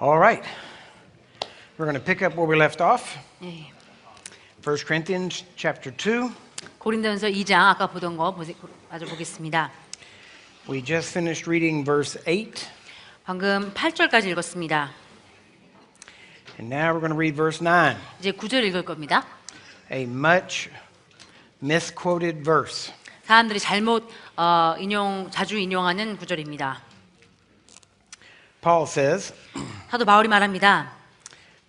All right. We're going to pick up where we left off. 예, 1 Corinthians chapter 2. 고린도전서 2장 아까 보던 거 마저 보겠습니다. We just finished reading verse 8. 방금 8절까지 읽었습니다. And now we're going to read verse 9. 이제 9절 읽을 겁니다. A much misquoted verse. 사람들이 잘못 자주 인용하는 구절입니다. Paul says, 사도 바울이 말합니다.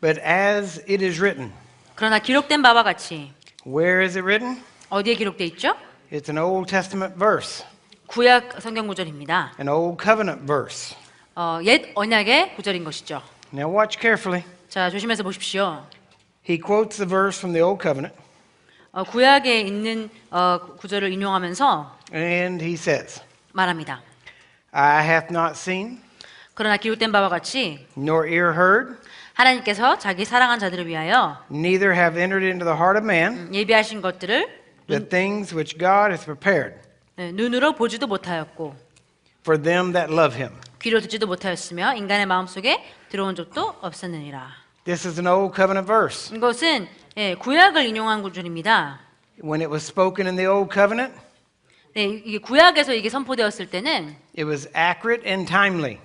But as it is written. 그러나 기록된 바와 같이. Where is it written? 어디에 기록돼 있죠? It's an Old Testament verse. 구약 성경 구절입니다. An Old Covenant verse. 옛 언약의 구절인 것이죠. Now watch carefully. 자, 조심해서 보십시오. He quotes the verse from the Old Covenant. 구약에 있는 구절을 인용하면서 And he says, 말합니다. I hath not seen, 그러나 기록된 바와 같이 nor ear heard, 하나님께서 자기 사랑한 자들을 위하여 neither have entered into the heart of man 예비하신 것들을 the things which God hath prepared 눈으로 보지도 못하였고 for them that love him. 귀로 듣지도 못하였으며 인간의 마음속에 들어온 적도 없었느니라. This is an Old Covenant verse. 이것은 구약을 인용한 구절입니다. When it was spoken in the Old Covenant, 이게 구약에서 이게 선포되었을 때는 it was accurate and timely.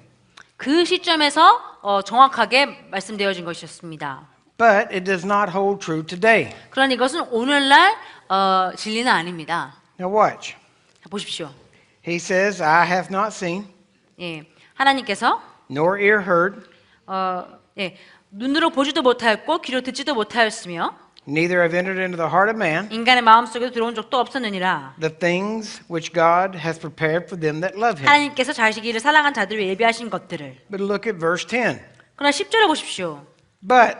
그 시점에서 정확하게 말씀되어진 것이었습니다. But it does not hold true today. 그러나 이것은 오늘날 진리는 아닙니다. Now watch. 자, 보십시오. He says, I have not seen, 하나님께서 nor ear heard, 눈으로 보지도 못하였고 귀로 듣지도 못하였으며 neither have entered into the heart of man 인간의 마음속에도 들어온 적도 없었느니라. the things which God has prepared for them that love him. 하나님께서 자기를 사랑한 자들을 예비하신 것들을. But look at verse 10. 그러나 10절에 보십시오. But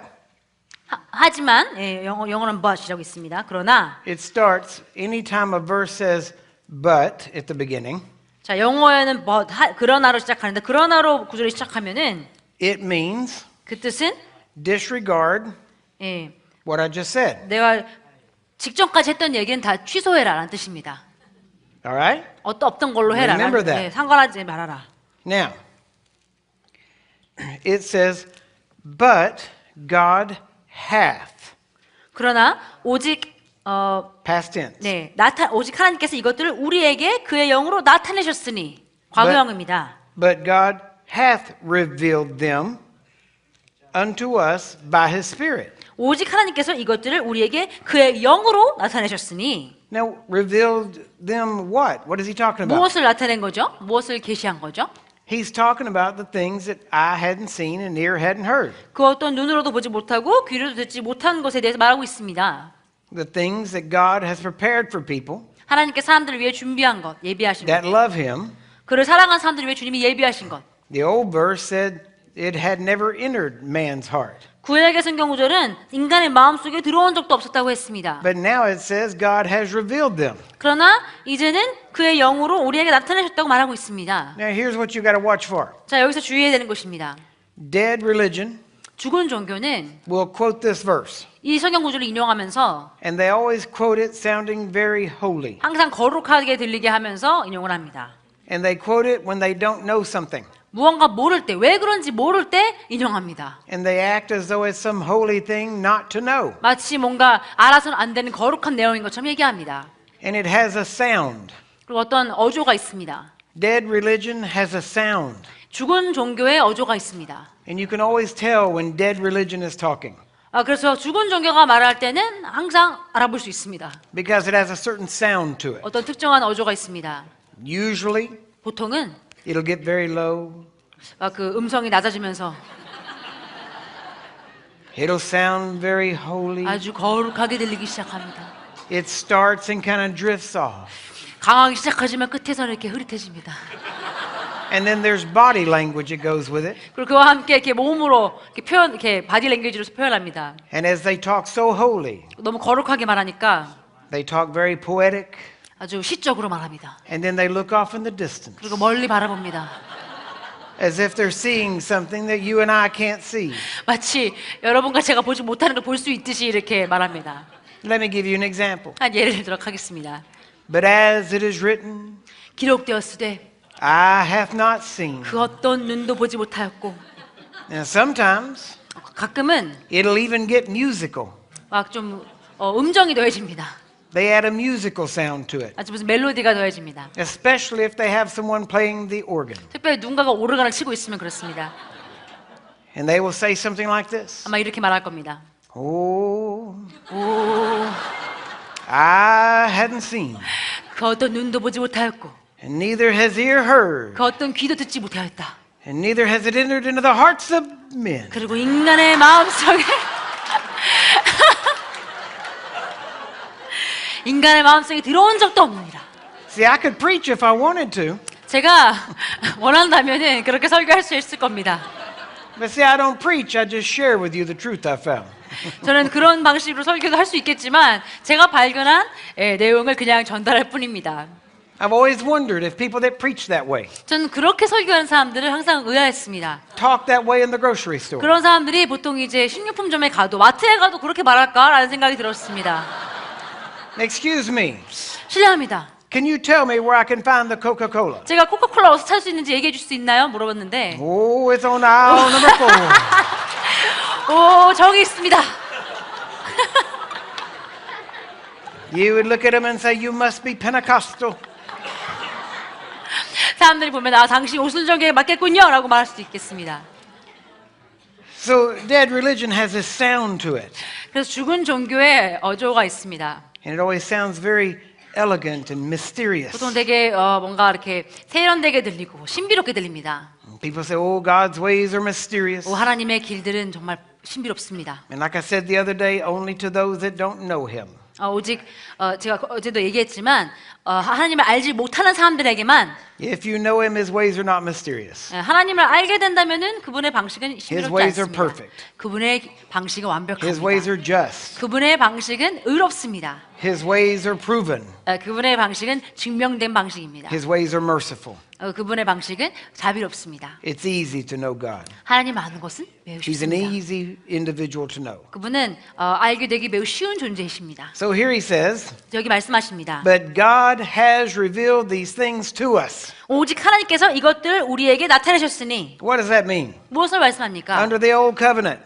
하지만 영어는 but이라고 있습니다. 그러나 it starts anytime a verse says but at the beginning, 자, 영어에는 그러나로 시작하는데 그러나로 구절이 시작하면은 it means 그 뜻은 disregard what I just said. 내가 직전까지 했던 얘기는 다 취소해라라는 뜻입니다. All right? 없던 걸로 해라. Remember that. 상관하지 말아라. Now, it says, but God hath. 그러나 오직 Past tense. 오직 하나님께서 이것들을 우리에게 그의 영으로 나타내셨으니 과거형입니다. But God hath revealed them unto us by his Spirit. 오직 하나님께서 이것들을 우리에게 그의 영으로 나타내셨으니. Now, revealed them what? What is he talking about? 무엇을 나타낸 거죠? 무엇을 계시한 거죠? He's talking about the things that eye hadn't seen and ear hadn't heard. 그 어떤 눈으로도 보지 못하고 귀로도 듣지 못한 것에 대해서 말하고 있습니다. The things that God has prepared for people 하나님께 사람들을 위해 준비한 것, 예비하신 that 것. love him. 그를 사랑한 사람들을 위해 주님이 예비하신 것. The old verse said it had never entered man's heart. 구약의 성경 구절은 인간의 마음속에 들어온 적도 없었다고 했습니다. But now it says God has revealed them. 그러나 이제는 그의 영으로 우리에게 나타내셨다고 말하고 있습니다. Now here's what you got to watch for. 자, 여기서 주의해야 되는 것입니다. Dead religion 죽은 종교는 will quote this verse. 이 성경 구절을 인용하면서 And they always quote it sounding very holy. 항상 거룩하게 들리게 하면서 인용을 합니다. And they quote it when they don't know something. 무언가 모를 때, 왜 그런지 모를 때 인용합니다. And they act as though it's some holy thing not to know. 마치 뭔가 알아서는 안 되는 거룩한 내용인 것처럼 얘기합니다. And it has a sound. 그리고 어떤 어조가 있습니다. Dead religion has a sound. 죽은 종교에 어조가 있습니다. And you can always tell when dead religion is talking. 그래서 죽은 종교가 말할 때는 항상 알아볼 수 있습니다. Because it has a certain sound to it. 어떤 특정한 어조가 있습니다. Usually, 보통은 it'll get very low. 그 음성이 낮아지면서 It'll sound very holy. 아주 거룩하게 들리기 시작합니다. It starts and kind of drifts off. 강하기 시작하지만 끝에서는 이렇게 흐릿해집니다. And then there's body language that goes with it. 그리고 그와 함께 이렇게 몸으로 이렇게 바디 랭귀지로 표현합니다. And as they talk so holy, 너무 거룩하게 말하니까 they talk very poetic. 아주 시적으로 말합니다. And then they look off in the distance. 그리고 멀리 바라봅니다. As if they're seeing something that you and I can't see. 마치 여러분과 제가 보지 못하는 걸 볼 수 있듯이 이렇게 말합니다. Let me give you an example. 한 예를 들도록 하겠습니다. But as it is written, 기록되었으되 I have not seen, 그 어떤 눈도 보지 못하였고 And sometimes 가끔은 it'll even get musical. 막 좀 음정이 더해집니다. They add a musical sound to it, 아주 무슨 멜로디가 더해집니다. especially if they have someone playing the organ. 특별히 누군가가 오르간을 치고 있으면 그렇습니다. And they will say something like this. 아마 이렇게 말할 겁니다. Oh, 오, I hadn't seen, 그 어떤 눈도 보지 못하였고 and neither has ear heard, 그 어떤 귀도 듣지 못하였다. and neither has it entered into the hearts of men. 그리고 인간의 마음속에 인간의 마음속에 들어온 적도 없느니라. See, I could preach if I wanted to, 제가 원한다면은 그렇게 설교할 수 있을 겁니다. but see, I don't preach. I just share with you the truth I found. 저는 그런 방식으로 설교도 할 수 있겠지만 제가 발견한 내용을 그냥 전달할 뿐입니다. I've always wondered if people that preach that way, 저는 그렇게 설교하는 사람들을 항상 의아했습니다. talk that way in the grocery store. 그런 사람들이 보통 이제 식료품점에 가도 마트에 가도 그렇게 말할까라는 생각이 들었습니다. Excuse me, 실례합니다. can you tell me where I can find the Coca-Cola? 제가 코카콜라 어디서 살 수 있는지 얘기해 줄 수 있나요? 물어봤는데 Oh, it's on aisle number 4. 오 저기 있습니다. You would look at them and say, you must be Pentecostal. 사람들이 보면 아 당신 오순절교에 맞겠군요 라고 말할 수도 있겠습니다. So dead religion has this sound to it. 그래서 죽은 종교에 어조가 있습니다. And it always sounds very elegant and mysterious. 보통 되게 뭔가 이렇게 세련되게 들리고 신비롭게 들립니다. People say, oh, God's ways are mysterious. 하나님의 길들은 정말 신비롭습니다. And like I said the other day, only to those that don't know him. 오직 제가 어제도 얘기했지만 하나님을 알지 못하는 사람들에게만 If you know him, his ways are not mysterious. 하나님을 알게 된다면은 그분의 방식은 신비롭지 ways are 않습니다. perfect. 그분의 방식은 His ways 완벽합니다. are just. 그분의 방식은 의롭습니다. His ways are proven. 그분의 방식은 증명된 방식입니다. His ways are merciful. 그분의 방식은 자비롭습니다. It's easy to know God. 하나님 아는 것은 매우 He's an 쉽습니다. easy individual to know. 그분은 알게 되기 매우 쉬운 존재이십니다. So here he says, 여기 말씀하십니다. but God has revealed these things to us. 오직 하나님께서 이것들을 우리에게 나타내셨으니 What does that mean? 무엇을 말씀합니까? Under the old covenant,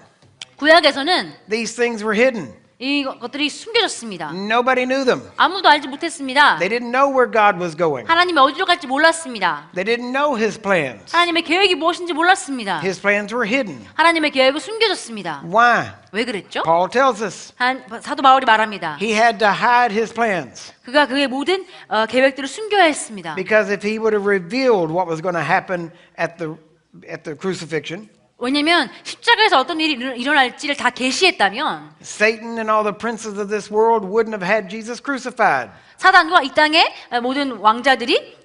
구약에서는 these things were hidden. 이것들이 숨겨졌습니다. Nobody knew them. 아무도 알지 못했습니다. They didn't know where God was going. 하나님이 어디로 갈지 몰랐습니다. They didn't know his plans. 하나님의 계획이 무엇인지 몰랐습니다. His plans were hidden. 하나님의 계획은 숨겨졌습니다. Why? 왜 그랬죠? Paul tells us 사도 바울이 말합니다. he had to hide his plans 그가 그의 모든 계획들을 숨겨야 했습니다. because if he would have revealed what was going to happen at the crucifixion, 왜냐하면 십자가에서 어떤 일이 일어날지를 다 계시했다면 Satan and all the princes of this world wouldn't have had Jesus crucified. 사단과 이 땅의 모든 왕자들이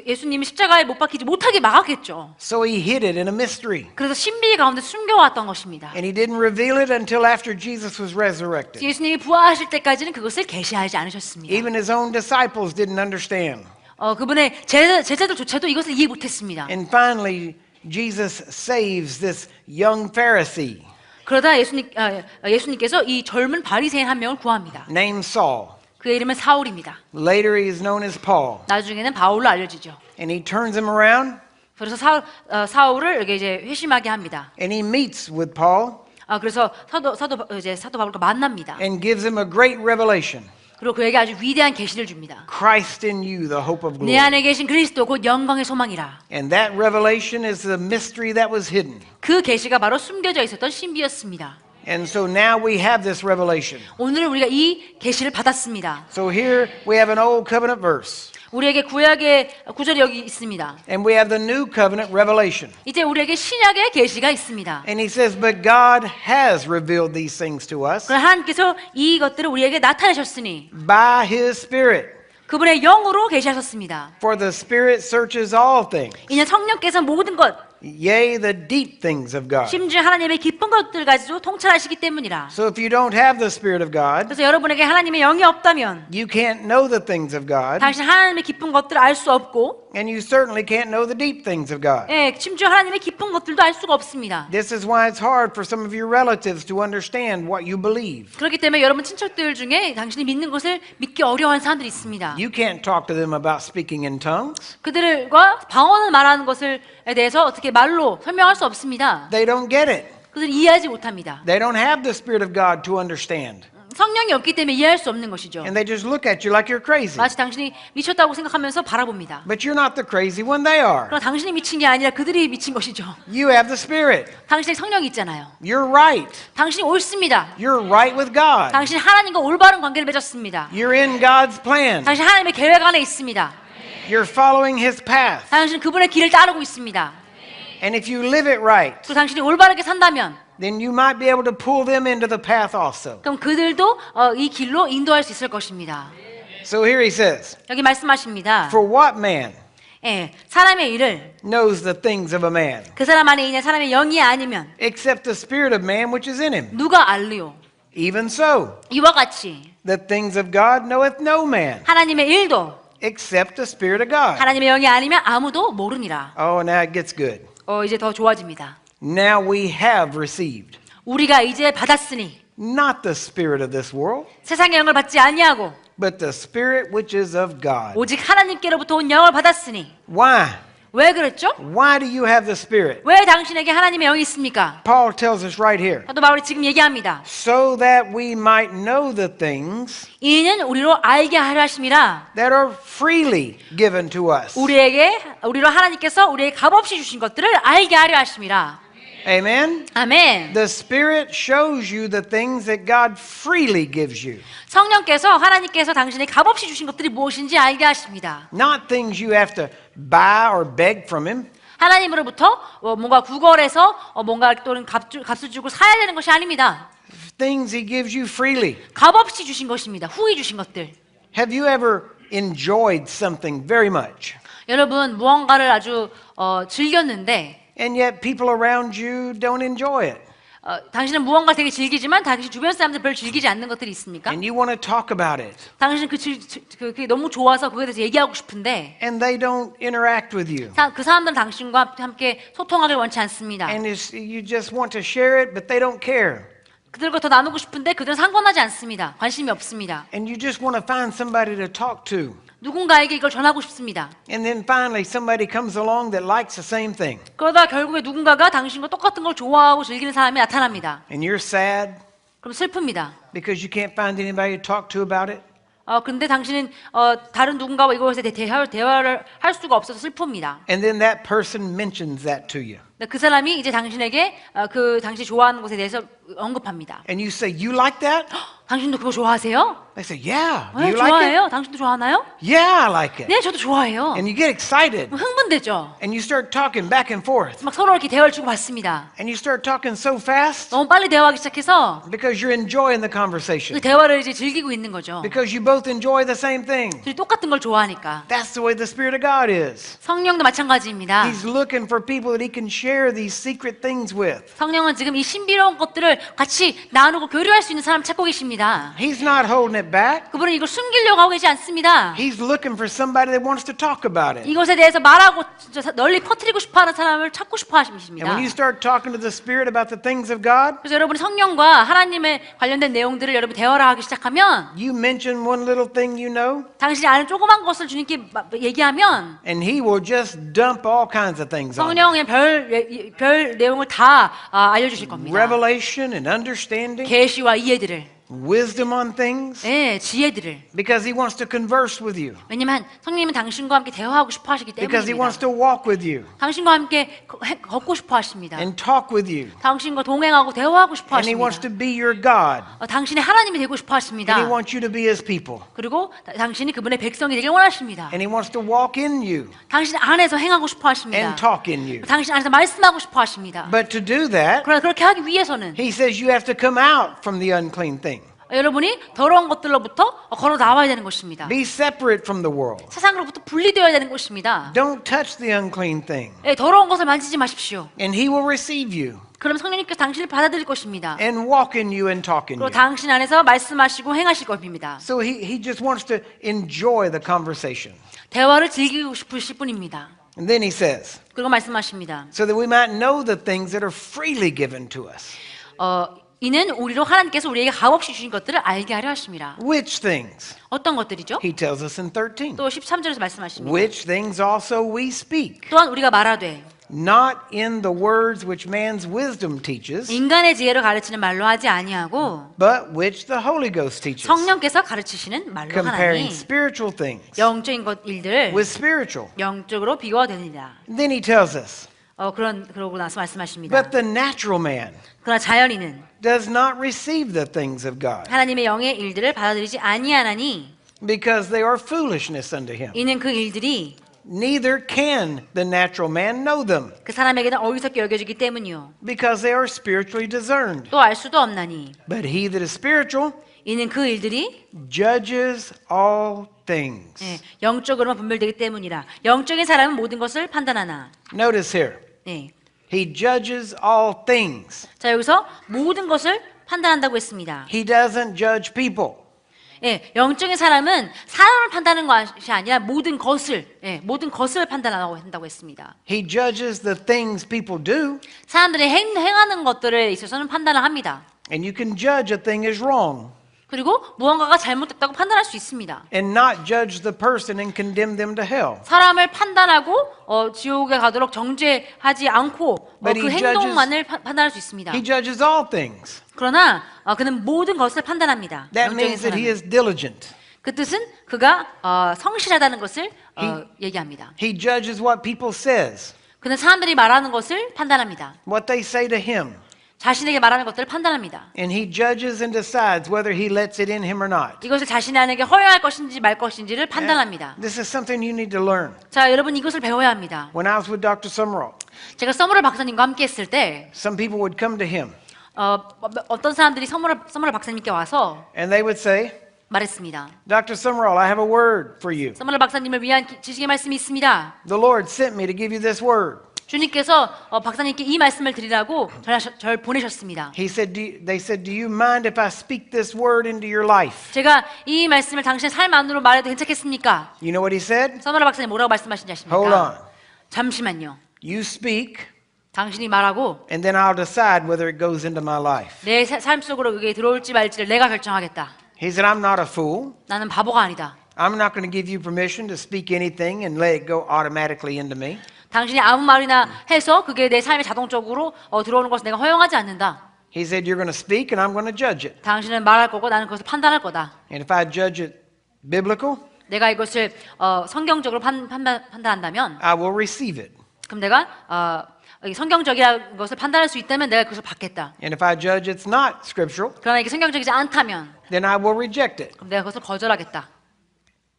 예수님이 십자가에 못 박히지 못하게 막았겠죠. So he hid it in a mystery. 그래서 신비 가운데 숨겨왔던 것입니다. And he didn't reveal it until after Jesus was resurrected. 예수님이 부활하실 때까지는 그것을 계시하지 않으셨습니다. Even his own disciples didn't understand. 그분의 제자들조차도 이것을 이해 못했습니다. And finally, Jesus saves this young Pharisee 그러다 예수님께서 이 젊은 바리새인 한 명을 구합니다. named Saul. 그의 이름은 사울입니다. Later, he is known as Paul. 나중에는 바울로 알려지죠. And he turns him around 그래서 사울을 이렇게 이제 회심하게 합니다. and he meets with Paul 그래서 사도 바울과 만납니다. and gives him a great revelation. 그리고 그에게 아주 위대한 계시를 줍니다. Christ in you, the hope of 내 glory. 안에 계신 그리스도 곧 영광의 소망이라. And that revelation is the mystery that was hidden. 그 계시가 바로 숨겨져 있었던 신비였습니다. And so now we have this revelation. 오늘 우리가 이 계시를 받았습니다. So here we have an old covenant verse. 우리에게 구약의 구절이 여기 있습니다. And we have the new covenant revelation. 이제 우리에게 신약의 계시가 있습니다. And he says, but God has revealed these things to us 그러나 하나님께서 이것들을 우리에게 나타내셨으니 by his Spirit. 그분의 영으로 계시하셨습니다. For the Spirit searches all things, 이는 성령께서 모든 것, yea, the deep things of God. 심지어 하나님의 깊은 것들까지도 통찰하시기 때문이라. So if you don't have the Spirit of God, 그래서 여러분에게 하나님의 영이 없다면 you can't know the things of God. 당신 하나님의 깊은 것들을 알 수 없고 And you certainly can't know the deep things of God. 예, 심지어 하나님의 깊은 것들도 알 수가 없습니다. This is why it's hard for some of your relatives to understand what you believe. 그렇기 때문에 여러분 친척들 중에 당신이 믿는 것을 믿기 어려워하는 사람들이 있습니다. You can't talk to them about speaking in tongues. 그들과 방언을 말하는 것에 대해서 어떻게 말로 설명할 수 없습니다. They don't get it. 그들은 이해하지 못합니다. They don't have the Spirit of God to understand. 성령이 없기 때문에 이해할 수 없는 것이죠. And they just look at you like you're crazy. 마치 당신이 미쳤다고 생각하면서 바라봅니다. But you're not the crazy one, they are. 그러나 당신이 미친 게 아니라 그들이 미친 것이죠. You have the Spirit. 당신의 성령이 있잖아요. You're right. 당신이 옳습니다. You're right with God. 당신이 하나님과 올바른 관계를 맺었습니다. You're in God's plan. 당신 하나님의 계획 안에 있습니다. You're following His path. 당신은 그분의 길을 따르고 있습니다. And if you live it right, 그리고 당신이 올바르게 산다면 then you might be able to pull them into the path also. 그럼 그들도 이 길로 인도할 수 있을 것입니다. So here he says, 여기 말씀하십니다. for what man 예, 사람의 일을 knows the things of a man, 그 사람 안에 있는 사람의 영이 아니면 except the spirit of man which is in him? 누가 알리요? Even so, 이와 같이 the things of God knoweth no man, 하나님의 일도 except the spirit of God. 하나님의 영이 아니면 아무도 모르니라. Oh, now it gets good. 이제 더 좋아집니다. Now we have received 우리가 이제 받았으니 not the spirit of this world, 세상의 영을 받지 아니하고 but the spirit which is of God. 오직 하나님께로부터 온 영을 받았으니 Why? 왜 그랬죠? Why do you have the spirit? 왜 당신에게 하나님의 영이 있습니까? Paul tells us right here. 사도 바울이 지금 얘기합니다. So that we might know the things 이는 우리로 알게 하려 하심이라. that are freely given to us. 우리로 하나님께서 우리에게 값없이 주신 것들을 알게 하려 하심이라. Amen? 아멘. The Spirit shows you the things that God freely gives you. 성령께서 하나님께서 당신에게 값없이 주신 것들이 무엇인지 알게 하십니다. Not things you have to buy or beg from Him. 하나님으로부터 뭔가 구걸해서 뭔가 또는 값을 주고 사야 되는 것이 아닙니다. Things He gives you freely. 값없이 주신 것입니다. 후히 주신 것들. Have you ever enjoyed something very much, 여러분 무언가를 아주 즐겼는데 and yet people around you don't enjoy it? 당신은 무언가 되게 즐기지만 당신 주변 사람들 별로 즐기지 않는 것들이 있습니까? And you want to talk about it, 당신은 그게 너무 좋아서 그거에 대해서 얘기하고 싶은데 and they don't interact with you. 그 사람들은 당신과 함께 소통하길 원치 않습니다. And you just want to share it, but they don't care. 그들과 더 나누고 싶은데 그들은 상관하지 않습니다. 관심이 없습니다. And you just want to find somebody to talk to. 누군가에게 이걸 전하고 싶습니다. And then finally somebody comes along that likes the same thing. 그러다 결국에 누군가가 당신과 똑같은 걸 좋아하고 즐기는 사람이 나타납니다. And you're sad 그럼 슬픕니다. because you can't find anybody to talk to about it. 근데 당신은 다른 누군가와 이것에 대해 대화를 할 수가 없어서 슬픕니다. And then that person mentions that to you. 그 사람이 이제 당신에게 당신이 좋아하는 것에 대해서 언급합니다. And you say, you like that? 당신도 그거 좋아하세요? They say, yeah. Do 네, you like it? 좋아해요. 당신도 좋아하나요? Yeah, I like it. 네, 저도 좋아해요. And you get excited. 흥분되죠. And you start talking back and forth. 막 서로 이렇게 대화를 주고 받습니다. And you start talking so fast 너무 빨리 대화하기 시작해서 because you're enjoying the 그 conversation. 대화를 이제 즐기고 있는 거죠. Because you both enjoy the same thing. 둘이 똑같은 걸 좋아하니까. That's the way the Spirit of God is. 성령도 마찬가지입니다. He's looking for people that He can share these secret things with. 성령은 지금 이 신비로운 것들을 같이 나누고 교류할 수 있는 사람 찾고 계십니다. He's not holding it back. 그분은 이걸 숨기려고 하고 계시지 않습니다. He's looking for somebody that wants to talk about it. 이것에 대해서 말하고 진짜 널리 퍼뜨리고 싶어하는 사람을 찾고 싶어 And 하십니다. when you start talking to the Spirit about the things of God, 그래서 여러분이 성령과 하나님의 관련된 내용들을 여러분 대화를 하기 시작하면 you mention one little thing you know, 당신이 아는 조그만 것을 주님께 얘기하면 and He will just dump all kinds of things on you. 성령의 별 내용을 다 알려주실 겁니다. Revelation and understanding, 계시와 이해들을, wisdom on things, 네, 지혜들을. because He wants to converse with you, 왜냐면 성령님은 당신과 함께 대화하고 싶어 하시기 because He wants 때문입니다. to walk with you 당신과 함께 걷고 싶어 하십니다. and talk with you. 당신과 동행하고 대화하고 싶어 And He wants to 하십니다. be your God, 당신의 하나님이 되고 싶어 하십니다. and He wants you to be His people, 그리고 당신이 그분의 백성이 되길 원하십니다. and He wants to walk in you 당신 안에서 행하고 싶어 하십니다. and talk in you. 당신 안에서 말씀하고 싶어 하십니다. But to do that, 그러나 그렇게 하기 위해서는 He says you have to come out from the unclean thing. 여러분이 더러운 것들로부터 걸어 나와야 되는 것입니다. Be separate from the world. 세상으로부터 분리되어야 되는 것입니다. Don't touch the unclean thing. 예, 더러운 것을 만지지 마십시오. And he will receive you 그럼 성령님께서 당신을 받아들일 것입니다. and walk in you and talk in 그리고 you. 당신 안에서 말씀하시고 행하실 겁니다. So he just wants to enjoy the conversation. 대화를 즐기고 싶으실 뿐입니다. And then he says, 그리고 말씀하십니다. so that we might know the things that are freely given to us. 이는 우리로 하나님께서 우리에게 값없이 주신 것들을 알게 하려 하심이라. Which things? 어떤 것들이죠? He tells us in 13. 또 13절에서 말씀하십니다. Which things also we speak, 또한 우리가 말하되 not in the words which man's wisdom teaches, 인간의 지혜를 가르치는 말로 하지 아니하고 but which the Holy Ghost teaches, 성령께서 가르치시는 말로 comparing 하나니 spiritual things 영적인 것 일들을 with spiritual. 영적으로 비교되느니라. And then he tells us, 그러고 나서 말씀하십니다. but the natural man 그러나 자연인은 does not receive the things of God, 하나님의 영의 일들을 받아들이지 아니하나니 because they are foolishness unto him. 이는 그 일들이 Neither can the natural man know them, 그 사람에게는 어리석게 여겨지기 때문이요 because they are spiritually discerned. 또 알 수도 없나니 But he that is spiritual 이는 그 일들이 judges all things. 영적으로만 분별되기 때문이라. 영적인 사람은 모든 것을 판단하나. Notice here, 네. he judges all things. 자, 여기서 모든 것을 판단한다고 했습니다. He doesn't judge people. 예, 영적인 사람은 사람을 판단하는 것이 아니라 모든 것을 판단하고 한다고 했습니다. He judges the things people do, 사람들이 행하는 것들에 있어서는 판단을 합니다. and you can judge a thing is wrong 그리고 무언가가 잘못됐다고 판단할 수 있습니다. and not judge the person and condemn them to hell. 사람을 판단하고 지옥에 가도록 정죄하지 않고 But 그 he 행동만을 판단할 수 있습니다. He judges all things. 그러나 그는 모든 것을 판단합니다. That 영적인 means that he 사람은. is diligent. 그 뜻은 그가 성실하다는 것을 얘기합니다. He judges what people says, 그는 사람들이 말하는 것을 판단합니다. what they say to him, 자신에게 말하는 것들을 판단합니다. and he judges and decides whether he lets it in him or not. 이것을 자신에게 허용할 것인지 말 것인지를 판단합니다. This is something you need to learn. 자, 여러분 이것을 배워야 합니다. When I was with Dr. Summerall, 제가 서머럴 박사님과 함께 했을 때 some people would come to him 어떤 사람들이 서머럴 박사님께 와서 and they would say, 말했습니다. Dr. Summerall, I have a word for you. 서머럴 박사님을 위한 지식의 말씀이 있습니다. The Lord sent me to give you this word. 주님께서 박사님께 이 말씀을 드리라고 절 보내셨습니다. They said, do you mind if I speak this word into your life? 제가 이 말씀을 당신의 삶 안으로 말해도 괜찮겠습니까? You know what he said? 서머럴 박사님 뭐라고 말씀하신지 아십니까? Hold on. 잠시만요. You speak, 당신이 말하고 and then I'll decide whether it goes into my life. 내 삶 속으로 그게 들어올지 말지를 내가 결정하겠다. He said, I'm not a fool. 나는 바보가 아니다. I'm not going to give you permission to speak anything and let it go automatically into me. 당신이 아무 말이나 해서 그게 내 삶에 자동적으로 들어오는 것을 내가 허용하지 않는다. He said, you're going to speak and I'm going to judge it. 당신은 말할 거고 나는 그것을 판단할 거다. And if I judge it biblical, 내가 이것을 성경적으로 판단한다면 I will receive it. 그럼 내가 성경적이라는 것을 판단할 수 있다면 내가 그것을 받겠다. And if I judge it's not scriptural, 그러나 이게 성경적이지 않다면 then I will reject it. 그럼 내가 그것을 거절하겠다.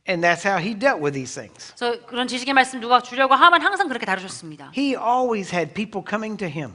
And that's how he dealt with these things. 그래서 그런 지식의 말씀 누가 주려고 하면 항상 그렇게 다루셨습니다. He always had people coming to him.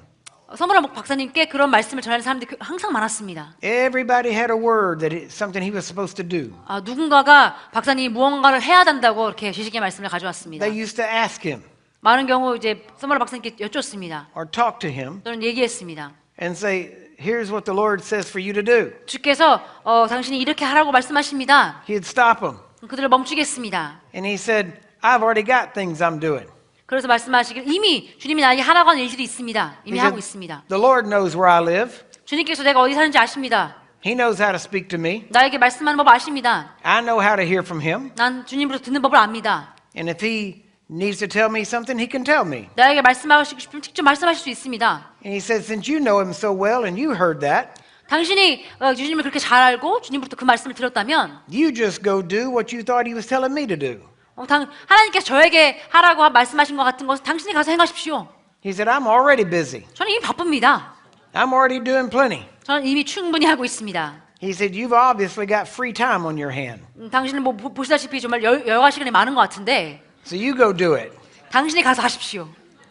서머럴 박사님께 그런 말씀을 전하는 사람들이 항상 많았습니다. Everybody had a word that something he was supposed to do. 누군가가 박사님이 무언가를 해야 된다고 이렇게 지식의 말씀을 가져왔습니다. They used to ask him 많은 경우 이제 서머럴 박사님께 여쭙습니다. or talk to him 또는 얘기했습니다. and say, here's what the Lord says for you to do. 주께서 당신이 이렇게 하라고 말씀하십니다. He'd stop them. 그들을 멈추겠습니다. And he said, I've already got things I'm doing. 그래서 말씀하시길 이미 주님이 나에게 하라고 하는 일들이 있습니다. 이미 He 하고 said, 있습니다. the Lord knows where I live. 주님께서 내가 어디 사는지 아십니다. He knows how to speak to me. 나에게 말씀하는 법 아십니다. I know how to hear from him. 난 주님으로부터 듣는 법을 압니다. And if he needs to tell me something, he can tell me. 나에게 말씀하시고 싶으면 직접 말씀하실 수 있습니다. And he said, since you know him so well and you heard that, 당신이 주님을 그렇게 잘 알고 주님으로부터 그 말씀을 들었다면 you just go do what you thought he was telling me to do. 하나님께서 저에게 하라고 말씀하신 것 같은 것은 당신이 가서 행하십시오. He said, I'm already busy. 저는 이미 바쁩니다. I'm already doing plenty. 저는 이미 충분히 하고 있습니다. He said, you've obviously got free time on your hand. 당신은 뭐 보시다시피 정말 여가 시간이 많은 것 같은데 So you go do it. 당신이 가서 하십시오.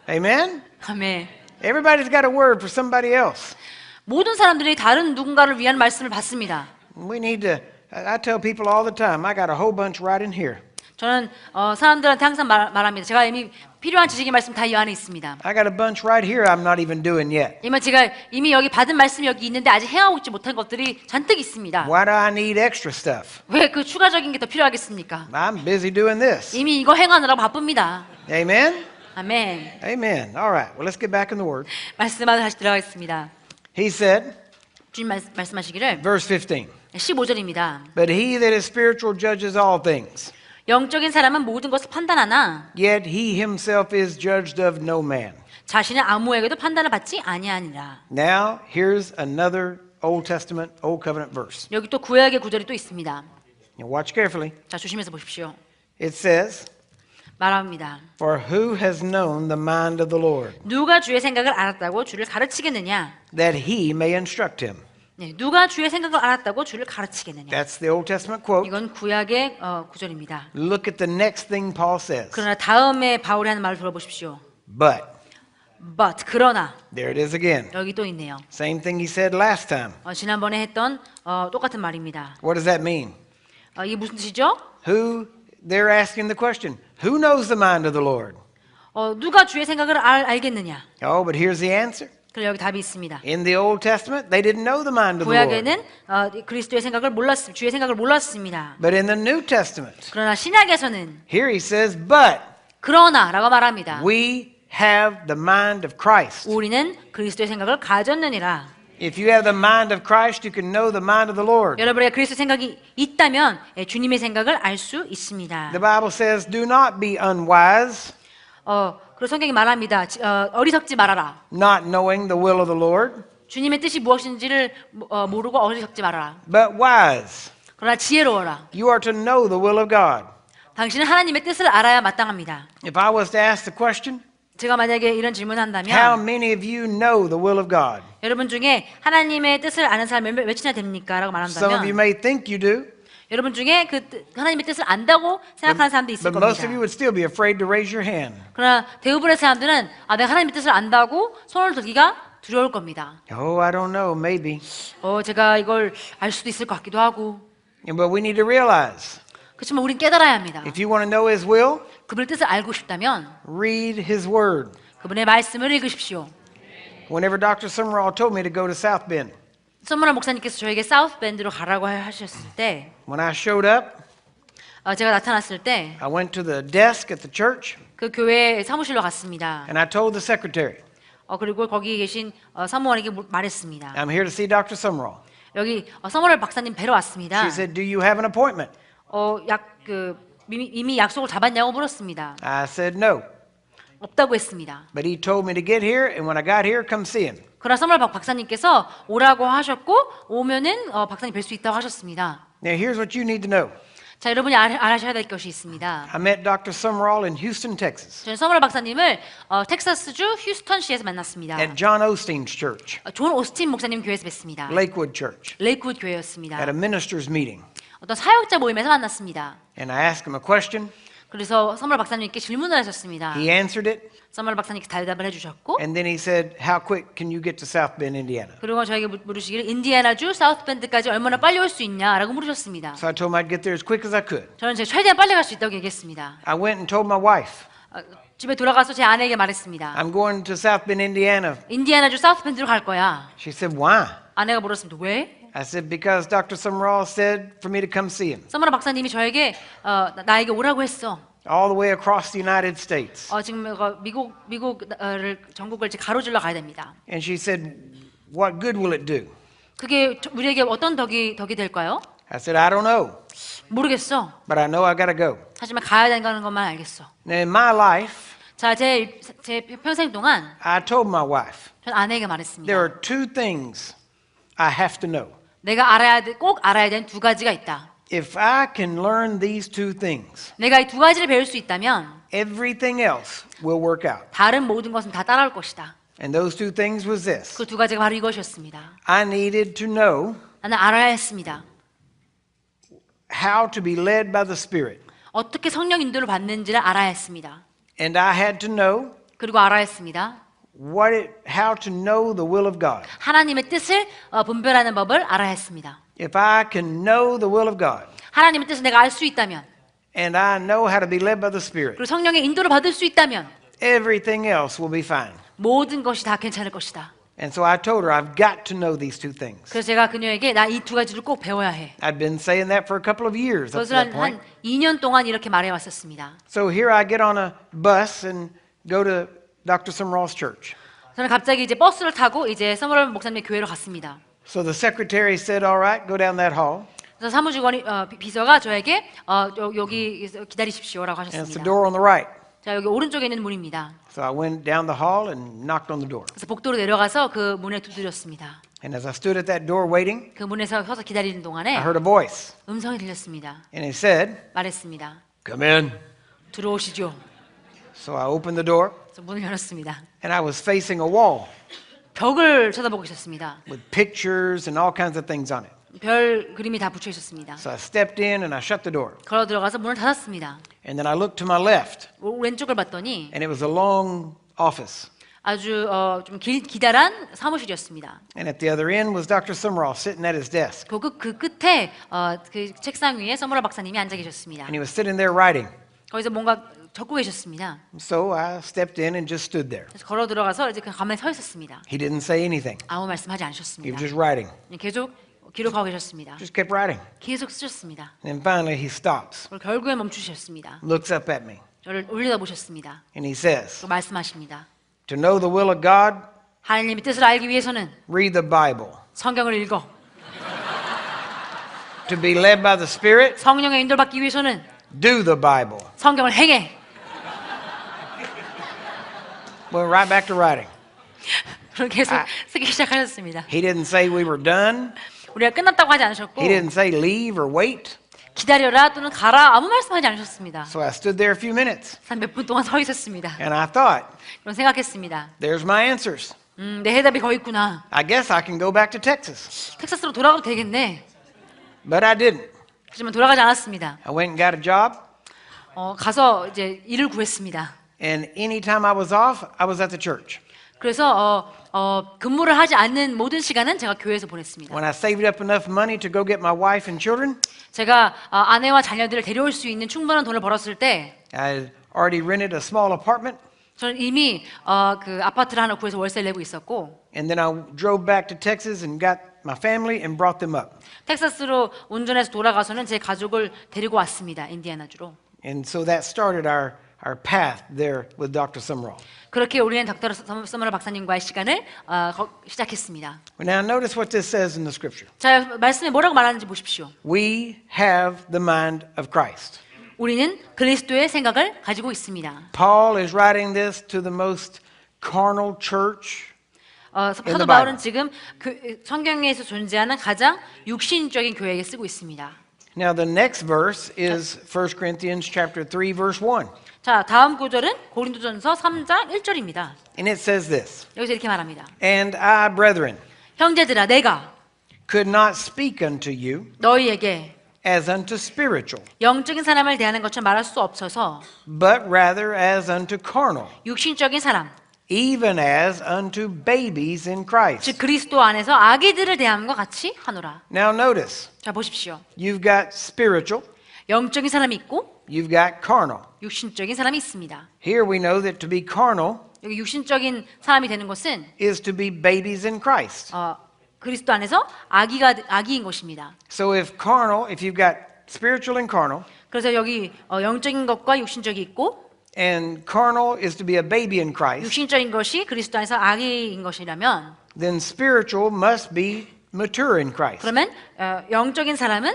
Amen? 아멘. Everybody's got a word for somebody else. 모든 사람들이 다른 누군가를 위한 말씀을 받습니다. We need to, I tell people all the time, I got a whole bunch right in here. 저는 사람들한테 항상 말합니다. 제가 이미 필요한 지식의 말씀 다 이 안에 있습니다. I got a bunch right here I'm not even doing yet. 제가 이미 여기 받은 말씀이 여기 있는데 아직 행하고 있지 못한 것들이 잔뜩 있습니다. Why do I need extra stuff? 왜 그 추가적인 게 더 필요하겠습니까? I'm busy doing this. 이미 이거 행하느라고 바쁩니다. Amen? 아멘. Amen. All right, well, let's get back in the Word. 말씀하러 다시 들어가겠습니다. He said, 주님 말씀하시기를 verse 15, 15절입니다. but he that is spiritual judges all things, 영적인 사람은 모든 것을 판단하나 yet he himself is judged of no man. 자신은 아무에게도 판단을 받지 아니하니라. Now, here's another Old Testament, Old Covenant verse. 여기 또 구약의 구절이 또 있습니다. Now, watch carefully. 자, 조심해서 보십시오. It says, 말합니다. for who has known the mind of the Lord, 누가 주의 생각을 알았다고 주를 가르치겠느냐? that he may instruct him? 네, 누가 주의 생각을 알았다고 주를 가르치겠느냐? That's the Old Testament quote. 이건 구약의 구절입니다. Look at the next thing Paul says. 그러나 다음에 바울이 하는 말을 들어보십시오. But, But 그러나 there it is again. 여기 또 있네요. Same thing he said last time. 지난번에 했던 똑같은 말입니다. What does that mean? 이게 무슨 뜻이죠? Who, they're asking the question, who knows the mind of the Lord? 누가 주의 생각을 알겠느냐? Oh, but here's the answer. 그럼 여기 답이 있습니다. In the Old Testament, they didn't know the mind of the Lord. 구약에는 그리스도의 생각을 몰랐습니다. 주의 생각을 몰랐습니다. But in the New Testament, 그러나 신약에서는 here he says, but 그러나라고 말합니다. we have the mind of Christ. 우리는 그리스도의 생각을 가졌느니라. If you have the mind of Christ, you can know the mind of the Lord. 여러분의 그리스도 생각이 있다면 주님의 생각을 알 수 있습니다. The Bible says, do not be unwise, 그리고 성경이 말합니다. 어리석지 말아라. not knowing the will of the Lord, 주님의 뜻이 무엇인지를 모르고 어리석지 말아라. but wise. 그러나 지혜로워라. You are to know the will of God. 당신은 하나님의 뜻을 알아야 마땅합니다. If I was to ask the question, 제가 만약에 이런 질문을 how 한다면 many of you know the will of God? 여러분 중에 하나님의 뜻을 아는 사람이 몇이나 됩니까? 라고 Some of you 말한다면 may think you do, 여러분 중에 하나님의 뜻을 안다고 생각하는 사람도 있을 but most of you 겁니다. would still be afraid to raise your hand. 그러나 대부분의 사람들은 내가 하나님의 뜻을 안다고 손을 들기가 두려울 겁니다. Oh, I don't know, maybe. 제가 이걸 알 수도 있을 것 같기도 하고. But we need to realize, 그렇지만 우린 깨달아야 합니다. if you want to know His will, 그분의 뜻을 알고 싶다면 read His Word. 그분의 말씀을 읽으십시오. Whenever Dr. Summerall told me to go to South Bend, 선물한 목사님께서 저에게 사우스밴드로 가라고 하셨을 때 when I showed up, 제가 나타났을 때 I went to the desk at the church 그 교회 사무실로 갔습니다. and I told the secretary, 그리고 거기 계신 사무원에게 말했습니다. I'm here to see Dr. Summerall. 여기 서머럴 박사님 뵈러 왔습니다. She said, do you have an appointment? 이미 약속을 잡았냐고 물었습니다. I said, no. 없다고 했습니다. But he told me to get here, and when I got here, come see him. 그러나 서머럴 박사님께서 오라고 하셨고 오면은 박사님 뵐 수 있다고 하셨습니다. Now, here's what you need to know. 자, 여러분이 알아셔야 될 것이 있습니다. I met Dr. Summerall in Houston, Texas, 저는 서머럴 박사님을 텍사스주 휴스턴시에서 만났습니다. at John Osteen's church, 존 오스틴 목사님 교회에서 뵀습니다. Lakewood Church, 레이크우드 교회였습니다. at a minister's meeting. 어떤 사역자 모임에서 만났습니다. And I asked him a question. 그래서 서머럴 박사님께 질문을 하셨습니다. He answered it, 서머럴 박사님께 대답을 해주셨고 and then he said, how quick can you get to South Bend, Indiana? 그리고 저에게 물으시기를 인디애나주 사우스밴드까지 얼마나 빨리 올 수 있냐라고 물으셨습니다. So I told him I'd get there as quick as I could. 저는 최대한 빨리 갈 수 있다고 얘기했습니다. I went and told my wife, 집에 돌아가서 제 아내에게 말했습니다. I'm going to South Bend, Indiana. 인디애나주 사우스밴드로 갈 거야. She said, why? 아내가 물었습니다. 왜? I said, because Dr. Summerall said for me to come see him. 서머럴 박사님이 저에게 나에게 오라고 했어. All the way across the United States. 지금 미국을 전국을 가로질러 가야 됩니다. And she said, what good will it do? 그게 우리에게 어떤 덕이 될까요? I said, I don't know, 모르겠어. but I know I gotta go. 하지만 가야 된다는 것만 알겠어. Now, in my life, 자, 제 평생 동안 I told my wife, 전 아내에게 말했습니다. there are two things I have to know. 내가 꼭 알아야 되는 두 가지가 있다. If I can learn these two things, 내가 이 두 가지를 배울 수 있다면 everything else will work out. 다른 모든 것은 다 따라올 것이다. And those two things was this. 그 두 가지가 바로 이것이었습니다. I needed to know 나는 알아야 했습니다. how to be led by the Spirit. 어떻게 성령 인도를 받는지를 알아야 했습니다. And I had to know 그리고 알아야 했습니다. how to know the will of God. 하나님의 뜻을 분별하는 법을 알아야 했습니다. If I can know the will of God, 하나님의 뜻을 내가 알 수 있다면, and I know how to be led by the Spirit, 그리고 성령의 인도를 받을 수 있다면 everything else will be fine. 모든 것이 다 괜찮을 것이다. And so I told her, I've got to know these two things. 그래서 제가 그녀에게 나 이 두 가지를 꼭 배워야 해. I'd been saying that for a couple of years up to 그것을 that point. 한 2년 동안 이렇게 말해왔었습니다. So here I get on a bus and go to Dr. Sumrall's church. 저는 갑자기 이제 버스를 타고 이제 서머럴 목사님의 교회로 갔습니다. So the secretary said, all right, go down that hall. 그래서 사무직원이 비서가 저에게 여기 기다리십시오라고 And it's the 하셨습니다. door on the right. 자, 여기 오른쪽에 있는 문입니다. So I went down the hall and knocked on the door. 그래서 복도로 내려가서 그 문에 두드렸습니다. And as I stood at that door waiting, 그 문에서 서서 기다리는 동안에 I heard a voice. 음성이 들렸습니다. And it said, 말했습니다. come in. 들어오시죠. So I opened the door 그래서 문을 열었습니다. and I was facing a wall 벽을 쳐다보고 있었습니다. with pictures and all kinds of things on it. 별 그림이 다 붙여 있었습니다. So I stepped in and I shut the door. 걸어 들어가서 문을 닫았습니다. And then I looked to my left 왼쪽을 봤더니 and it was a long office. 아주 좀 기다란 사무실이었습니다. And at the other end was Dr. Sumrall sitting at his desk. 그 끝에 그 책상 위에 서머럴 박사님이 앉아 계셨습니다. And he was sitting there writing. 거기서 뭔가 적고 계셨습니다. So I stepped in and just stood there. 그래서 걸어 들어가서 이제 그 가만히 서 있었습니다. He didn't say anything. 아무 말씀하지 He 않으셨습니다. was just writing. 계속 기록하고 계셨습니다. Just kept writing. 계속 쓰셨습니다. And finally he stops, 그리고 결국에 멈추셨습니다. looks up at me, 저를 올려다보셨습니다. and he says, 그리고 말씀하십니다. to know the will of God, 하나님의 뜻을 알기 위해서는 read the Bible. 성경을 읽어. To be led by the Spirit, 성령의 인도를 받기 위해서는 do the Bible. 성경을 행해. Went right back to writing. 그리고 계속 쓰기 시작하셨습니다. He didn't say we were done. 우리가 끝났다고 하지 않으셨고 He didn't say leave or wait. 기다려라 또는 가라 아무 말씀하지 않으셨습니다. So I stood there a few minutes, 한 몇 분 동안 서 있었습니다. and I thought, 그럼 생각했습니다. there's my answers. 내 해답이 거기 있구나. I guess I can go back to Texas. 텍사스로 돌아가도 되겠네. But I didn't. 하지만 돌아가지 않았습니다. I went and got a job, 가서 이제 일을 구했습니다. and anytime I was off, I was at the church. 그래서 근무를 하지 않는 모든 시간은 제가 교회에서 보냈습니다. When I saved up enough money to go get my wife and children, 제가 아내와 자녀들을 데려올 수 있는 충분한 돈을 벌었을 때 I had already rented a small apartment, 저는 이미 그 아파트를 하나 구해서 월세를 내고 있었고 and then I drove back to Texas and got my family and brought them up. 텍사스로 운전해서 돌아가서는 제 가족을 데리고 왔습니다. 인디애나주로. And so that started our path there with Dr. Sumrall. 그렇게 우리는 닥터 서머럴 박사님과의 시간을 시작했습니다. Now notice what this says in the scripture. 자, 말씀에 뭐라고 말하는지 보십시오. We have the mind of Christ. 우리는 그리스도의 생각을 가지고 있습니다. Paul is writing this to the most carnal church. 사도 바울은 지금 성경에서 존재하는 가장 육신적인 교회에게 쓰고 있습니다. Now the next verse is 1 Corinthians chapter 3 verse 1. 자, 다음 구절은 고린도전서 3장 1절입니다. And it says this. 여기서 이렇게 말합니다. And I, brethren, 형제들아, 내가 could not speak unto you 너희에게 as unto spiritual, 영적인 사람을 대하는 것처럼 말할 수 없어서 but rather as unto carnal, 육신적인 사람, even as unto babies in Christ. 즉 그리스도 안에서 아기들을 대함과 같이 하노라. Now notice, 자, 보십시오. you've got spiritual, 영적인 사람이 있고 you've got carnal. 육신적인 사람이 있습니다. Here we know that to be carnal 여기 육신적인 사람이 되는 것은 is to be babies in Christ. 그리스도 안에서 아기인 것입니다. So if you've got spiritual and carnal, 그래서 여기 영적인 것과 육신적이 있고 and carnal is to be a baby in Christ, 육신적인 것이 그리스도 안에서 아기인 것이라면 then spiritual must be mature in Christ. 그러면 영적인 사람은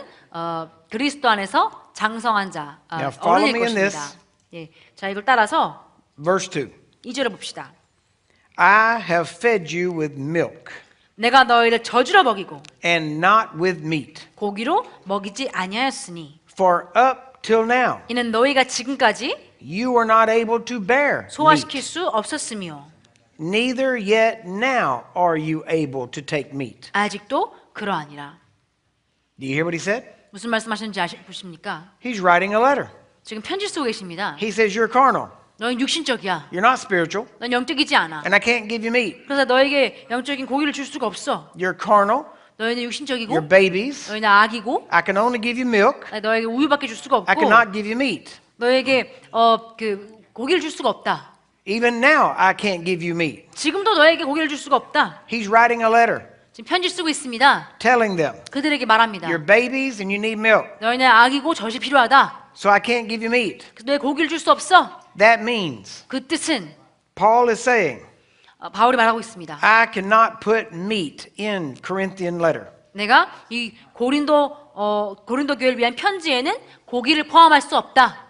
그리스도 안에서 장성한 자, Now follow 어른일 me in 것입니다. this. 예, 자, 이걸 따라서 Verse 2. 2절을 봅시다. I have fed you with milk 내가 너희를 젖으러 먹이고 and not with meat. 고기로 먹이지 아니하였으니 For up till now 이는 너희가 지금까지 you were not able to bear meat, 소화시킬 수 없었으며 neither yet now are you able to take meat. 아직도 그러하니라. Do you hear what he said? 무슨 말씀하시는지 보십니까? He's writing a letter. 지금 편지 쓰고 계십니다. He says you're carnal. 너는 육신적이야. You're not spiritual. 넌 영적이지 않아. And I can't give you meat. 그래서 너에게 영적인 고기를 줄 수가 없어. You're carnal. 너희는 You're 육신적이고 babies. 너희는 아기고 I can only give you milk. 너에게 우유밖에 줄 수가 I 없고 cannot give you meat. 너에게 그 고기를 줄 수가 없다. Even now, I can't give you meat. 지금도 너에게 고기를 줄 수가 없다. He's writing a letter 지금 편지 쓰고 있습니다. telling them, 그들에게 말합니다. you're babies and you need milk. 너희는 아기고 젖이 필요하다. So I can't give you meat. 그래서 너희 고기를 줄 수 없어. That means 그 뜻은 Paul is saying, 바울이 말하고 있습니다. I cannot put meat in Corinthian letter. 내가 이 고린도 교회를 위한 편지에는 고기를 포함할 수 없다.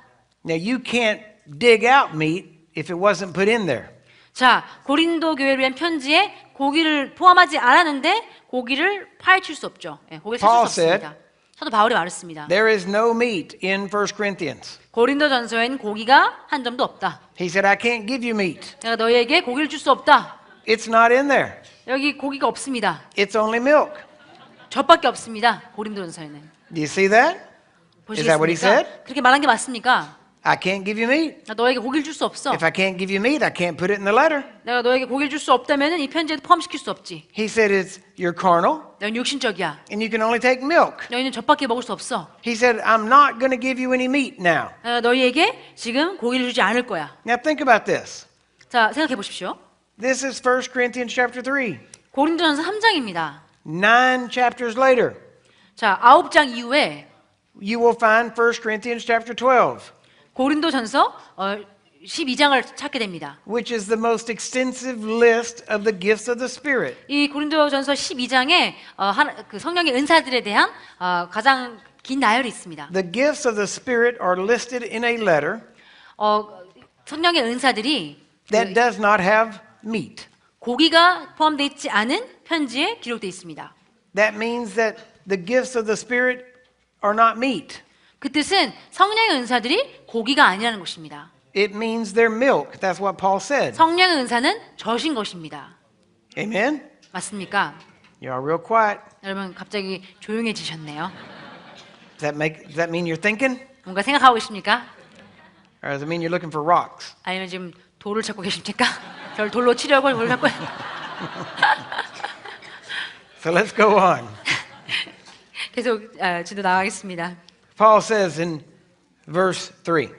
Now you can't dig out meat if it wasn't put in there. 자, 고린도 교회를 위한 편지에 고기를 포함하지 않았는데 고기를 파헤칠 수 없죠. 예, 고기를 Paul 찾을 수 없습니다. 사도 바울이 말했습니다. There is no meat in 1 Corinthians. 고린도전서에는 고기가 한 점도 없다. He said, I can't give you meat. 내가 너희에게 고기를 줄 수 없다. It's not in there. 여기 고기가 없습니다. It's only milk. 젖밖에 없습니다. 고린도전서에는. Do you see that? Is that what he 보시겠습니까? said? 그렇게 말한 게 맞습니까? I can't give you meat. 나 너에게 고기를 줄 수 없어. If I can't give you meat, I can't put it in the letter. 내가 너에게 고기를 줄 수 없다면은 이 편지에 포함시킬 수 없지. He said, you're carnal 너는 육신적이야. and you can only take milk. 너희는 젖밖에 먹을 수 없어. He said, I'm not going to give you any meat now. 내가 너희에게 지금 고기를 주지 않을 거야. Now think about this. 자, 생각해 보십시오. This is 1 Corinthians chapter 3. 고린도전서 3장입니다. 9 chapters later, 자, 9장 이후에 you will find 1 Corinthians chapter 12, 고린도전서 12장을 찾게 됩니다. which is the most extensive list of the gifts of the Spirit. 이 고린도전서 12장에 그 성령의 은사들에 대한 가장 긴 나열이 있습니다. The gifts of the Spirit are listed in a letter 성령의 은사들이 that does not have meat. 고기가 포함되어 있지 않은 편지에 기록되어 있습니다. That means that the gifts of the Spirit are not meat. 그 뜻은 성령의 은사들이 고기가 아니라는 것입니다. It means they're milk. That's what Paul said. 성령의 은사는 젖인 것입니다. Amen? 맞습니까? You are real quiet. 여러분 갑자기 조용해지셨네요. Does that mean you're thinking? 뭔가 생각하고 계십니까? Or does it mean you're looking for rocks? 아니면 지금 돌을 찾고 계십니까? 저를 돌로 치려고 돌을 찾고. So let's go on. 계속 지도 나가겠습니다. Paul says in verse 3,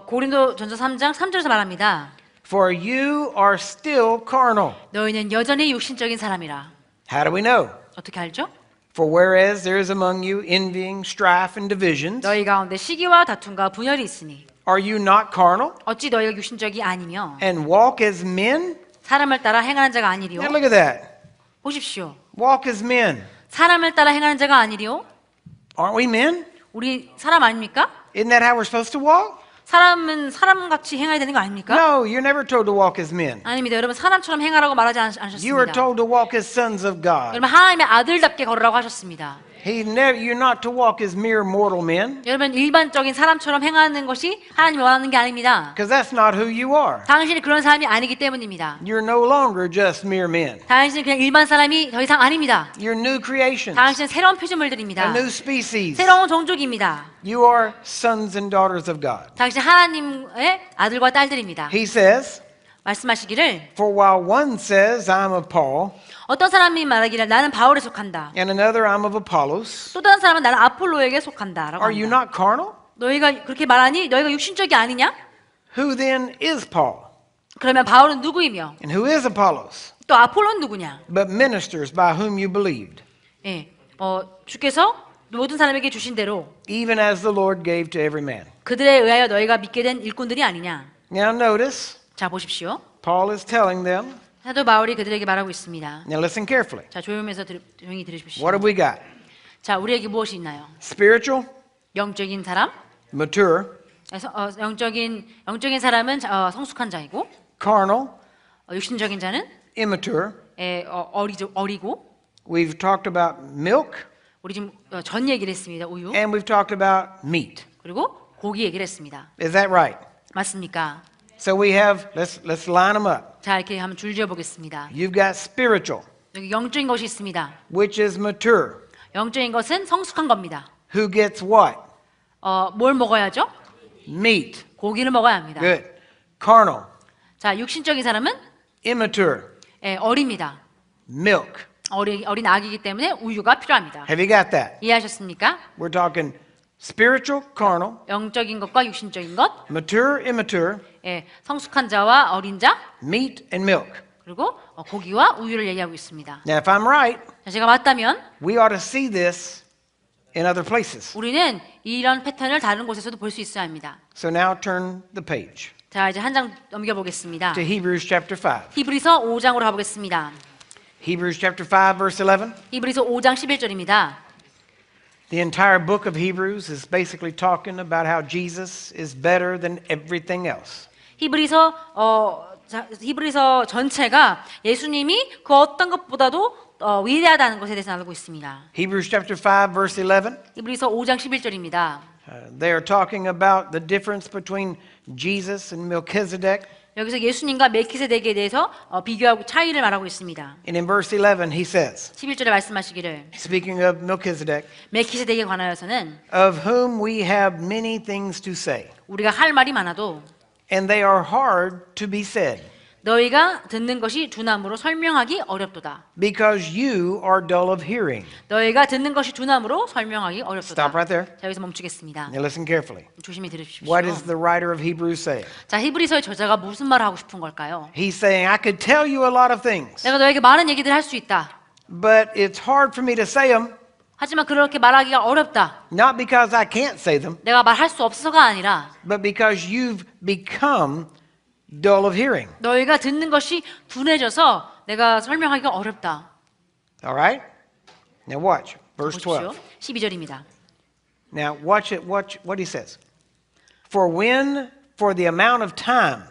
고린도전서 3장 3절에서 말합니다. For you are still carnal. 너희는 여전히 육신적인 사람이라. How do we know? 어떻게 알죠? For whereas there is among you envying, strife, and divisions, 너희 가운데 시기와 다툼과 분열이 있으니 are you not carnal? 어찌 너희가 육신적이 아니며 And walk as men? 사람을 따라 행하는 자가 아니리요. Now look at that. 보십시오. Walk as men. 사람을 따라 행하는 자가 아니리요. Aren't we men? 우리 사람 아닙니까? Isn't that how we're supposed to walk? 사람은 사람같이 행해야 되는 거 아닙니까? No, you're never told to walk as men. 아닙니다. 여러분 사람처럼 행하라고 말하지 You are 않으셨습니다. told to walk as sons of God. 여러분 하나님의 아들답게 걸으라고 하셨습니다. You're not to walk as mere mortal men, 여러분 일반적인 사람처럼 행하는 것이 하나님이 원하는 게 아닙니다. because that's not who you are. 당신이 그런 사람이 아니기 때문입니다. You're no longer just mere men. 당신은 그냥 일반 사람이 더 이상 아닙니다. You're new creations, 당신은 새로운 a 피조물들입니다. new species. 새로운 종족입니다. You are sons and daughters of God. 당신 하나님의 아들과 딸들입니다. He says, 말씀하시기를 for while one says, I'm of Paul, 어떤 사람이 말하기를 나는 바울에 속한다. and another, I'm of Apollos, 또 다른 사람은 나는 아폴로에게 속한다라고 are you 한다. not carnal? 너희가 그렇게 말하니 너희가 육신적이 아니냐? Who then is Paul? 그러면 바울은 누구이며 And who is Apollos? 또 아폴로는 누구냐? But ministers by whom you believed, 예, 주께서 모든 사람에게 주신 대로 even as the Lord gave to every man. 그들에 의하여 너희가 믿게 된 일꾼들이 아니냐? Now notice, 자 보십시오. Paul is telling them, 사도 바울이 그들에게 말하고 있습니다. now listen carefully. 자 조용히 들으십시오. What have we got? 자 우리에게 무엇이 있나요? Spiritual, 영적인 사람, mature, 영적인 사람은 성숙한 자이고 carnal, 육신적인 자는 immature. 어리고 We've talked about milk, 우리 지금 전 얘기를 했습니다. 우유 and we've talked about meat. 그리고 고기 얘기를 했습니다. Is that right? 맞습니까? So we have, let's line them up. 자 이렇게 한번 줄지어 보겠습니다. You've got spiritual, 여기 영적인 것이 있습니다. which is mature. 영적인 것은 성숙한 겁니다. Who gets what? 뭘 먹어야죠? meat. 고기를 먹어야 합니다. Good. Carnal, 자, 육신적인 사람은 immature, 어립니다. milk. 어린 아기이기 때문에 우유가 필요합니다. Have you got that? 이해하셨습니까? We're talking spiritual, carnal, 영적인 것과 육신적인 것, mature, immature, 성숙한 자와 어린 자, meat and milk. 그리고 고기와 우유를 얘기하고 있습니다. Now, if I'm right, 자, 제가 맞다면 we ought to see this in other places. 우리는 이런 패턴을 다른 곳에서도 볼 수 있어야 합니다. So now turn the page 자, 이제 한 장 넘겨보겠습니다. to Hebrews chapter 5. 히브리서 5장으로 가보겠습니다. Hebrews chapter 5, verse 11. 히브리서 5장 11절입니다. The entire book of Hebrews is basically talking about how Jesus is better than everything else. 히브리서 전체가 예수님이 그 어떤 것보다도 위대하다는 것에 대해서 나누고 있습니다. Hebrews chapter 5, verse 11. 히브리서 5장 11절입니다. They are talking about the difference between Jesus and Melchizedek. 여기서 예수님과 멜키세덱에 대해서 비교하고 차이를 말하고 있습니다. And in verse 11, he says, 11절에 말씀하시기를 speaking of Melchizedek, 멜키세덱에 관하여서는 of whom we have many things to say, 우리가 할 말이 많아도 and they are hard to be said, 너희가 듣는 것이 둔함으로 설명하기 어렵도다. because you are dull of hearing. 너희가 듣는 것이 둔함으로 설명하기 어렵도다. Stop right there. 자, 여기서 멈추겠습니다. Now listen carefully. 조심히 들으십시오. What is the writer of Hebrews saying? 자, 히브리서의 저자가 무슨 말을 하고 싶은 걸까요? He's saying, I could tell you a lot of things, 내가 너에게 많은 얘기들을 할 수 있다. but it's hard for me to say them, 하지만 그렇게 말하기가 어렵다. not because I can't say them, 내가 말할 수 없어서가 아니라 but because you've become dull of hearing. 너희가 듣는 것이 둔해져서 내가 설명하기가 어렵다. All right? Now watch. Verse 보십시오. 12. 12절입니다. Now watch it. Watch what he says. For the amount of time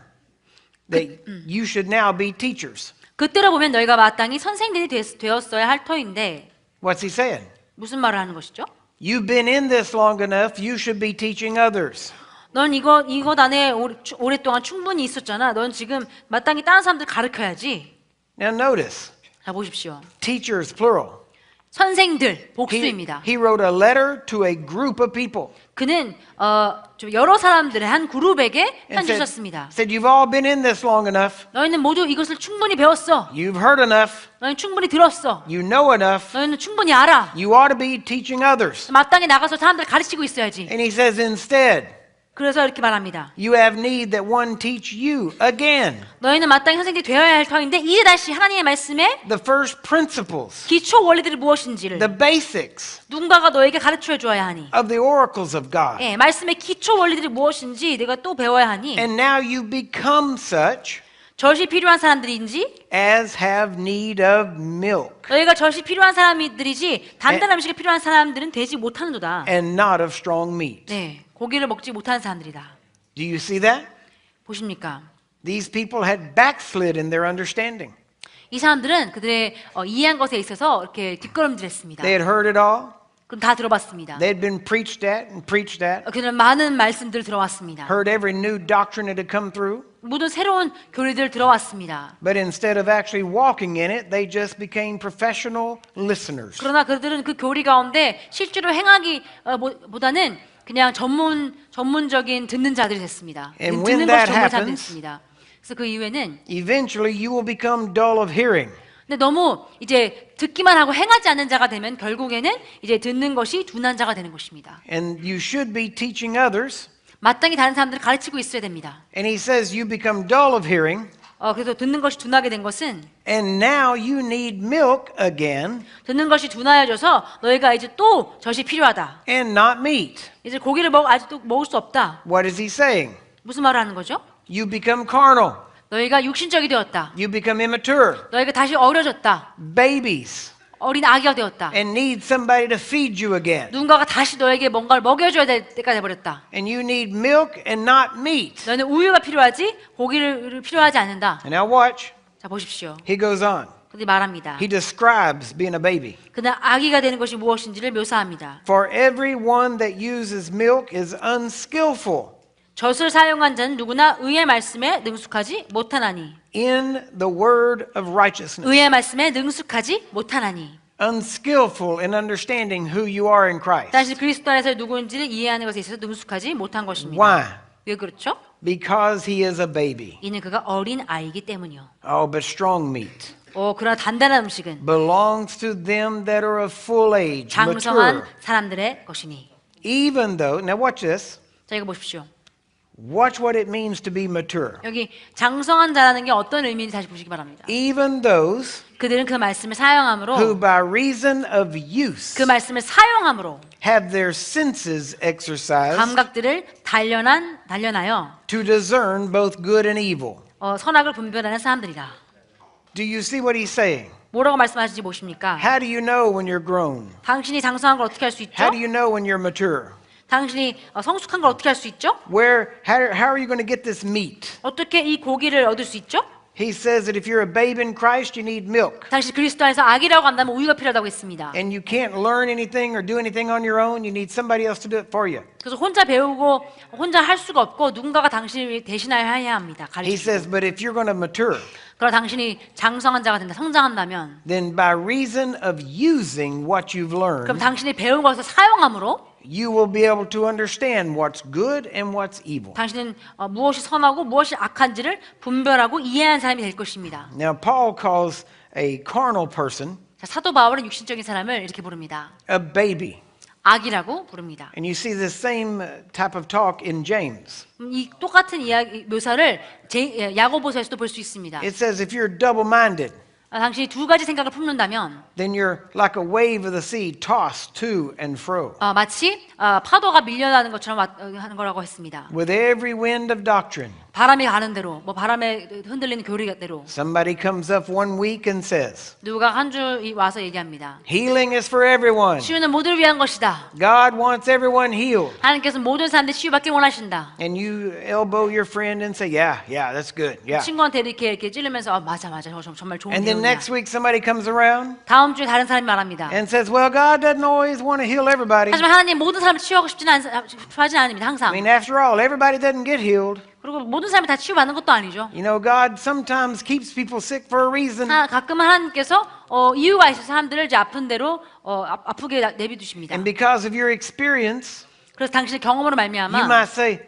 that you should now be teachers. 그때로 보면 너희가 마땅히 선생들이 되었어야 할 터인데 What's he saying? 무슨 말을 하는 것이죠? You've been in this long enough. You should be teaching others. 넌 이것 안에 오랫동안 충분히 있었잖아. 넌 지금 마땅히 다른 사람들 가르쳐야지. Now notice. 자, 보십시오. Teachers, plural. 선생들, 복수입니다. He wrote a letter to a group of people. 그는 좀 여러 사람들의 한 그룹에게 And 편지를 썼습니다. said, you've all been in this long enough. 너희는 모두 이것을 충분히 배웠어. You've heard enough. 너희는 충분히 들었어. You know enough. 너희는 충분히 알아. You ought to be teaching others. 마땅히 나가서 사람들 가르치고 있어야지. And he says instead, 그래서 이렇게 말합니다. you have need that one teach you again. 너희는 마땅히 선생들이 되어야 할 터인데 이제 다시 하나님의 말씀에 The first principles, 기초 원리들이 무엇인지를 the basics 누군가가 너에게 가르쳐 줘야 하니. of the oracles of God. 예, 말씀의 기초 원리들이 무엇인지 내가 또 배워야 하니. And now you become such 젖이 필요한 사람들인지 as have need of milk 너희가 젖이 필요한 사람들이지 단단한 음식이 필요한 사람들은 되지 못하는도다. and not of strong meat. 네, 고기를 먹지 못하는 사람들이다. Do you see that? 보십니까? These people had backslid in their understanding. 이 사람들은 그들의 이해한 것에 있어서 이렇게 뒷걸음질했습니다. They had heard it all. 그럼 다 들어봤습니다. They had been preached at and preached at. 그들은 많은 말씀들 들어왔습니다. Heard every new doctrine that had come through. 모든 새로운 교리들 들어왔습니다. But instead of actually walking in it, they just became professional listeners. 그러나 그들은 그 교리 가운데 실제로 행하기 보다는 그냥 전문적인 듣는 자들이 됐습니다. And 듣는 when 것이 that 전문 자들이 happens, 됐습니다. 그래서 그 이후에는 Eventually, you will become dull of hearing. 근데 너무 이제 듣기만 하고 행하지 않는 자가 되면 결국에는 이제 듣는 것이 둔한 자가 되는 것입니다. And you should be teaching others. 마땅히 다른 사람들을 가르치고 있어야 됩니다. And he says you become dull of hearing. 그래서 듣는 것이 둔하게 된 것은 And now you need milk again 듣는 것이 둔하여져서 너희가 이제 또 젖이 필요하다. and not meat. 이제 고기를 아직도 먹을 수 없다. What is he saying? 무슨 말을 하는 거죠? You become carnal. 너희가 육신적이 되었다. You become immature. 너희가 다시 어려졌다. Babies. 어린 아기가 되었다. And need somebody to feed you again. 누군가가 다시 너에게 뭔가를 먹여줘야 될 때가 돼버렸다. And you need milk and not meat. 너희는 우유가 필요하지 고기를 필요하지 않는다. And now watch. 자, 보십시오. He goes on. 그들이 말합니다. He describes being a baby. 그는 아기가 되는 것이 무엇인지를 묘사합니다. For everyone that uses milk is unskillful 젖을 사용한 자는 누구나 의의 말씀에 능숙하지 못하나니. in the word of righteousness. 의의 말씀에 능숙하지 못하나니. Unskillful in understanding who you are in Christ. 다시 그리스도 안에서 누구인지를 이해하는 것에 있어서 능숙하지 못한 것입니다. Why? 왜 그렇죠? Because he is a baby. 이는 그가 어린 아이이기 때문이요. Oh, but strong meat 그러나 단단한 음식은 belongs to them that are of full age, 장성한 mature. 사람들의 것이니. Even though, now watch this. 자, 이거 보십시오. Watch what it means to be mature. 여기 장성한 자라는 게 어떤 의미인지 다시 보시기 바랍니다. Even those 그들은 그 말씀을 사용함으로 who by reason of use 그 말씀을 사용함으로 have their senses exercised 감각들을 단련하여 to discern both good and evil. 선악을 분별하는 사람들이다. Do you see what he's saying? 뭐라고 말씀하시는지 보십니까? How do you know when you're grown? 당신이 장성한 걸 어떻게 할 수 있죠? How do you know when you're mature? 당신이 성숙한 걸 어떻게 할 수 있죠? How are you going to get this meat? 어떻게 이 고기를 얻을 수 있죠? He says that if you're a babe in Christ, you need milk. 당신 그리스도 안에서 아기라고 한다면 우유가 필요하다고 했습니다. And you can't learn anything or do anything on your own. You need somebody else to do it for you. 그래서 혼자 배우고 혼자 할 수가 없고 누군가가 당신을 대신하여 해야 합니다. He says, 가르치고. but if you're going to mature, 그러나 당신이 장성한 자가 된다, 성장한다면 then by reason of using what you've 그럼 learned, 당신이 배운 것을 사용함으로 you will be able to understand what's good and what's evil. 당신은 무엇이 선하고 무엇이 악한지를 분별하고 이해하는 사람이 될 것입니다. Now, Paul calls a carnal person 자, 사도 바울은 육신적인 사람을 이렇게 부릅니다. a baby. 악이라고 부릅니다. And you see the same type of talk in James. 이 똑같은 이야기 묘사를 야고보서에서도 볼 수 있습니다. It says if you're double-minded, 당신이 두 가지 생각을 품는다면 then you're like a wave of the sea tossed to and fro 마치 파도가 밀려나는 것처럼 하는 거라고 했습니다. with every wind of doctrine. 바람이 가는 대로, 바람에 흔들리는 교리대로 Somebody comes up one week and says, 누가 한 주 와서 얘기합니다. healing is for everyone. 치유는 모두를 위한 것이다. God wants everyone healed. 하나님께서 모든 사람들 치유받길 원하신다. And you elbow your friend and say, yeah, that's good. Yeah. 친구한테 이렇게 찌르면서 맞아, 정말 좋은 And then 교훈이야. next week somebody comes around 다음 주에 다른 사람이 말합니다. and says, well, God doesn't always want to heal everybody. 하지만 하나님 모든 사람을 치유하고 싶어하지 않습니다. I 항상. mean, after all, everybody doesn't get healed. 그리고 모든 사람이 다 치유받는 것도 아니죠. You know, God sometimes keeps people sick for a reason. 가끔은 하나님께서 이유가 있어서 사람들을 이제 아픈 대로 아프게 내비두십니다. And because of your experience, 그래서 당신의 경험으로 you 말미암아 might say,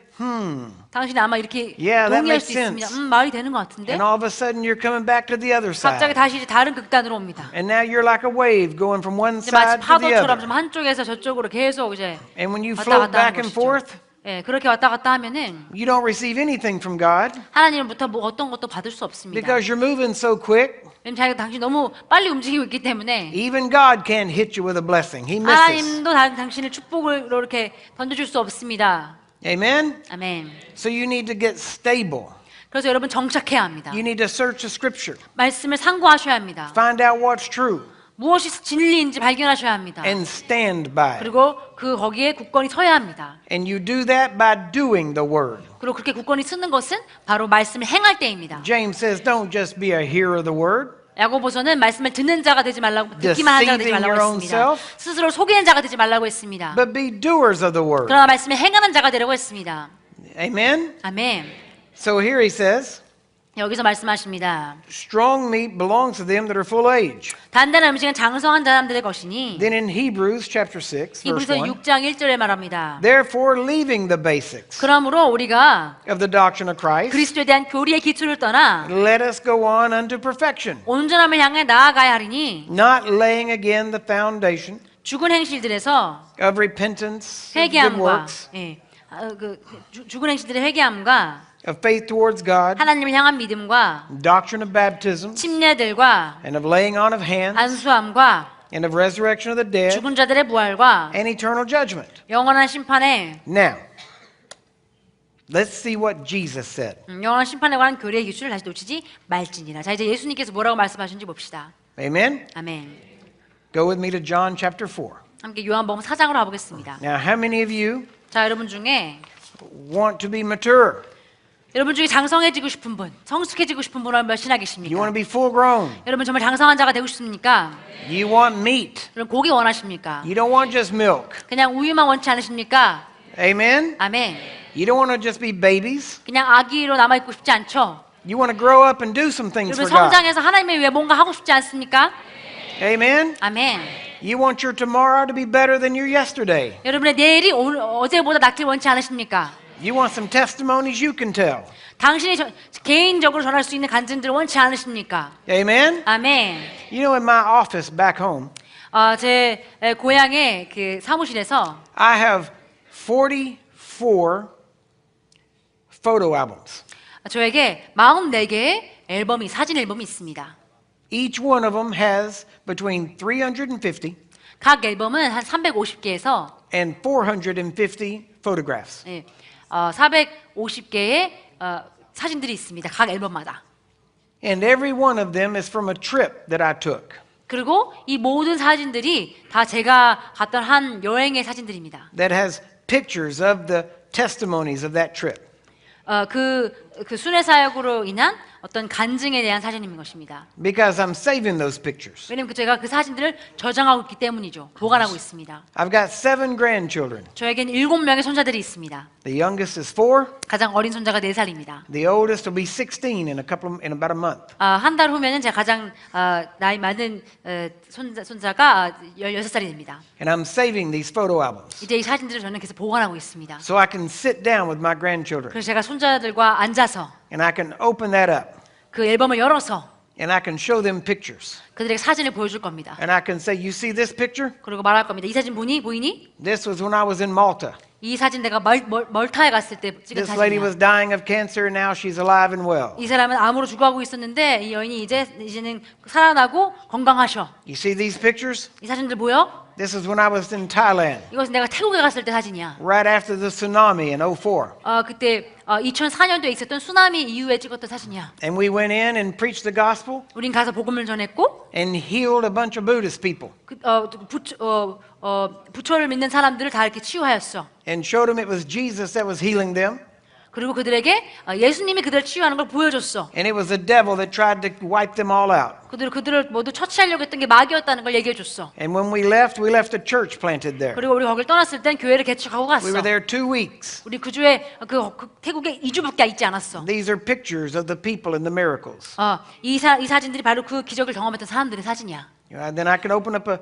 당신이 아마 이렇게 Yeah, that 동의할 makes 수 있습니다. sense. 말이 되는 것 같은데 and all of a sudden you're coming back to the other 갑자기 side. 다시 이제 다른 극단으로 옵니다. And now you're like a wave going from one 이제 마치 side to the 파도처럼 other. 좀 한쪽에서 저쪽으로 계속 이제 And when you 왔다 float 갔다 하는 back and 것이죠. forth, 예, 그렇게 왔다 갔다 하면은 you don't receive anything from God 하나님으로부터 뭐 어떤 것도 받을 수 없습니다. because you're moving so quick. 왜냐면 자기가 당신이 너무 빨리 움직이고 있기 때문에 Even God can't hit you with a blessing. He misses. 하나님도 당신을 축복으로 이렇게 던져줄 수 없습니다. Amen? 아멘. So you need to get stable. 그래서 여러분 정착해야 합니다. You need to search the scripture. 말씀을 상고하셔야 합니다. Find out what's true 무엇이 진리인지 발견하셔야 합니다. and stand by it. 그리고 거기에 굳건히 서야 합니다. And you do that by doing the word. 그리고 그렇게 굳건히 쓰는 것은 바로 말씀을 행할 때입니다. James says, don't just be a hearer of the word, 야고보서는 말씀을 듣는 자가 되지 말라고 듣기만 하는 자가 되지 Deceiving 말라고 your own 했습니다. self. 스스로 속이는 자가 되지 말라고 했습니다. but be doers of the word. 그러나 말씀을 행하는 자가 되라고 했습니다. Amen? 아멘. So here he says, 여기서 말씀하십니다. strong meat belongs to them that are full age. 단단한 음식은 장성한 사람들의 것이니 Then in Hebrews chapter 6, verse 히브리서 1, 6장 1절에 말합니다. therefore leaving the basics 그러므로 우리가 of the doctrine of Christ, 그리스도에 대한 교리의 기초를 떠나 let us go on unto perfection, 온전함을 향해 나아가야 하리니 not laying again the foundation 죽은 행실들에서 of repentance, of good 회개함과 works, 죽은 행실들의 회개함과 of faith towards God, 하나님을 향한 믿음과 doctrine of baptism, 침례들과 and of laying on of hands, 안수함과 and of resurrection of the dead, 죽은 자들의 부활과 and eternal judgment. 영원한 심판에 Now, let's see what Jesus said. 영원한 심판에 관한 교리의 기초를 다시 놓치지 말지니라. 자, 이제 예수님께서 뭐라고 말씀하신지 봅시다. Amen? 아멘. Go with me to John chapter 4. 함께 요한복음 4장으로 가보겠습니다. Now, how many of you 자, 여러분 중에 want to be mature? 여러분 중에 장성해지고 싶은 분, 성숙해지고 싶은 분은 몇이나 You want 계십니까? to be full grown? 여러분 정말 장성한 자가 되고 싶습니까? You want meat? 여러분 고기 원하십니까? You don't want just milk? 그냥 우유만 원치 않으십니까? Amen? 아멘. You don't want to just be babies? 그냥 아기로 남아 있고 싶지 않죠? You want to grow up and do some things 여러분 for God? 성장해서 하나님을 위해 뭔가 하고 싶지 않습니까? Amen? 아멘. You want your tomorrow to be better than your yesterday? 여러분의 내일이 어제보다 낫길 원치 않으십니까? You want some testimonies? You can tell. 당신이 개인적으로 전할 수 있는 간증들을 원치 않으십니까? Amen? 아멘. You know, in my office back home, 제 고향의 그 사무실에서 I have 44 photo albums. 저에게 44개의 사진 앨범이 있습니다. Each one of them has between 350 각 앨범은 한 350개에서 and 450 photographs. 450개의 사진들이 있습니다. 각 앨범마다. And every one of them is from a trip that I took. 그리고 이 모든 사진들이 다 제가 갔던 한 여행의 사진들입니다. That has pictures of the testimonies of that trip. 그 순회 사역으로 인한 어떤 간증에 대한 사진인 것입니다. Because I'm saving those pictures. 왜냐면 제가 그 사진들을 저장하고 있기 때문이죠. 보관하고 있습니다. I've got 7 grandchildren. 저에겐 7명의 손자들이 있습니다. The youngest is 4. 가장 어린 손자가 4살입니다. The oldest will be 16 in about a month. 한 달 후면은 제가 가장 나이 많은 손자가 16살이 됩니다. And I'm saving these photo albums 이제 이 사진들을 저는 계속 보관하고 있습니다. so I can sit down with my grandchildren 그래서 제가 손자들과 앉아서 and I can open that up 그 앨범을 열어서 and I can show them pictures. 그들에게 사진을 보여줄 겁니다. And I can say, you see this picture? 그리고 말할 겁니다. 이 사진 보이니? This was when I was in Malta. 이 사진 내가 멀타에 갔을 때 찍은 This lady was 사진이야. dying of cancer and now she's alive and well. 이 사람은 암으로 죽어가고 있었는데 이 여인이 이제는 살아나고 건강하셔. You see these pictures? 이 사진들 보여? This is when I was in Thailand, 이것은 내가 태국에 갔을 때 사진이야. right after the tsunami in 04. 그때 2004년도에 있었던 쓰나미 이후에 찍었던 사진이야. And we went in and preached the gospel 우린 가서 복음을 전했고 and healed a bunch of Buddhist people 부처를 믿는 사람들을 다 이렇게 치유하였어. and showed them it was Jesus that was healing them. 그리고 그들에게 예수님이 그들을 치유하는 걸 보여줬어. And it was the devil that tried to wipe them all out. 그들을 모두 처치하려고 했던 게 마귀였다는 걸 얘기해줬어. And when we left a church planted there. 그리고 우리 거길 떠났을 땐 교회를 개척하고 갔어. We were there 2 weeks. 우리 그 주에 그 태국에 2주밖에 있지 않았어. These are pictures of the people and the miracles. 이 사진들이 바로 그 기적을 경험했던 사람들의 사진이야. Then I can open up a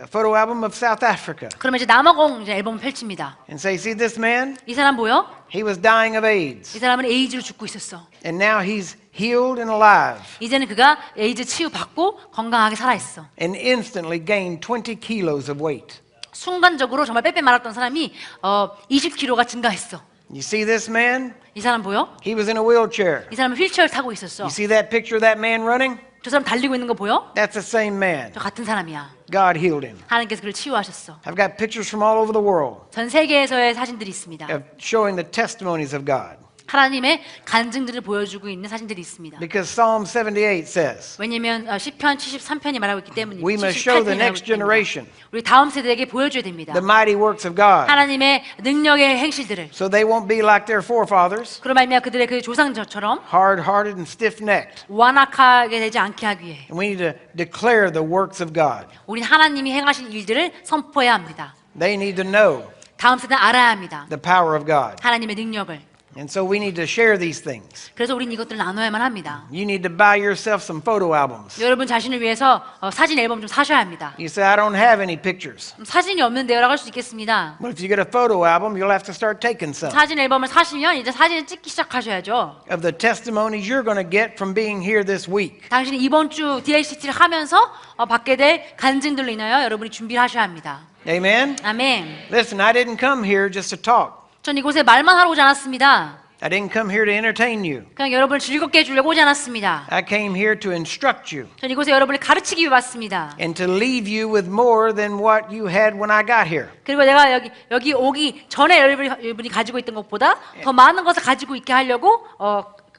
photo album of South Africa 그러면 이제 남아공 이제 앨범을 펼칩니다. and say, see this man? 이 사람 보여? He was dying of 이 AIDS. 사람은 에이즈로 죽고 있었어. And now he's healed and alive 이제는 그가 에이즈 치유받고 건강하게 살아있어. and instantly gained 20 kilos of weight. 순간적으로 정말 빼빼 말았던 사람이 20kg가 증가했어. You see this man? 이 사람 보여? He was in a wheelchair. 이 사람은 휠체어를 타고 있었어. You see that picture of that man running? 저 사람 달리고 있는 거 보여? That's the same man. 저 같은 사람이야. God healed him. 하나님께서 그를 치유하셨어. I've got pictures from all over the world 전 세계에서의 사진들이 있습니다. of showing the testimonies of God. 하나님의 간증들을 보여주고 있는 사진들이 있습니다. Because Psalm 78 says, 왜냐면 시편 73편이 말하고 있기 때문이고 we must show the next generation 우리 다음 세대에게 보여줘야 됩니다. the mighty works of God, 하나님의 능력의 행실들을. so they won't be like their forefathers, 그로 말미암아 그들의 그 조상처럼 hard-hearted and stiff-necked. 완악하게 되지 않게 하기 위해 And we need to declare the works of God. 우린 하나님이 행하신 일들을 선포해야 합니다. They need to know 다음 세대는 알아야 합니다. the power of God. 하나님의 능력을. And so we need to share these things. 그래서 우린 이것들을 나눠야만 합니다. You need to buy yourself some photo albums. 여러분 자신을 위해서 사진 앨범 좀 사셔야 합니다. You say, I don't have any pictures. 사진이 없는데요라고 할 수 있겠습니다. But if you get a photo album, you'll have to start taking some 사진 앨범을 사시면 이제 사진을 찍기 시작하셔야죠. of the testimonies you're going to get from being here this week. 당신이 이번 주 DLCT를 하면서 받게 될 간증들로 인하여 여러분이 준비를 하셔야 합니다. Amen? 아멘. Listen, I didn't come here just to talk. 전 이곳에 말만 하러 오지 않았습니다. I didn't come here to entertain you. 그냥 여러분을 즐겁게 해주려고 오지 않았습니다. I came here to instruct you 전 이곳에 여러분을 가르치기 위해 왔습니다. and to leave you with more than what you had when I got here. 그리고 내가 여기 오기 전에 여러분이 가지고 있던 것보다 더 많은 것을 가지고 있게 하려고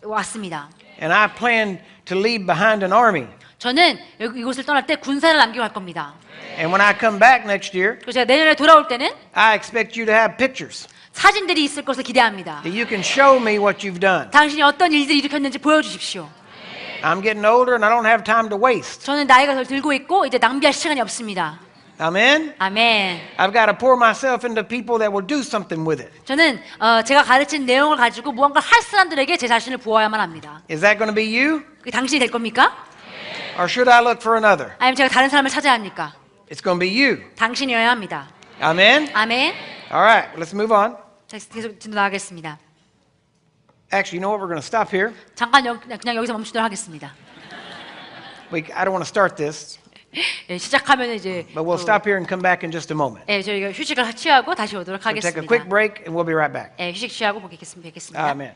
왔습니다. And I plan to leave behind an army. 저는 이곳을 떠날 때 군사를 남기고 갈 겁니다. And when I come back next year, 그리고 제가 내년에 돌아올 때는 I expect you to have pictures 사진들이 있을 것을 기대합니다. that you can show me what you've done. 당신이 어떤 일들을 일으켰는지 보여주십시오. I'm getting older and I don't have time to waste. 저는 나이가 더 들고 있고 이제 낭비할 시간이 없습니다. Amen? 아멘. I've got to pour myself into people that will do something with it. 저는 제가 가르친 내용을 가지고 무언가를 할 사람들에게 제 자신을 부어야만 합니다. Is that going to be you? 그게 당신이 될 겁니까? Or should I look for another? 아니면 제가 다른 사람을 찾아야 합니까? It's going to be you. 당신이어야 합니다. Amen? 아멘. All right, let's move on. 자, 계속 진도 나가겠습니다. Actually, you know what? We're going to stop here. 잠깐 그냥 여기서 멈추도록 하겠습니다. I don't want to start this, 예, 시작하면 이제 but we'll stop here and come back in just a moment. 예, 저희가 휴식을 취하고 다시 오도록 So take a 하겠습니다. quick break and we'll be right back. 예, 휴식 취하고 뵙겠습니다. Amen.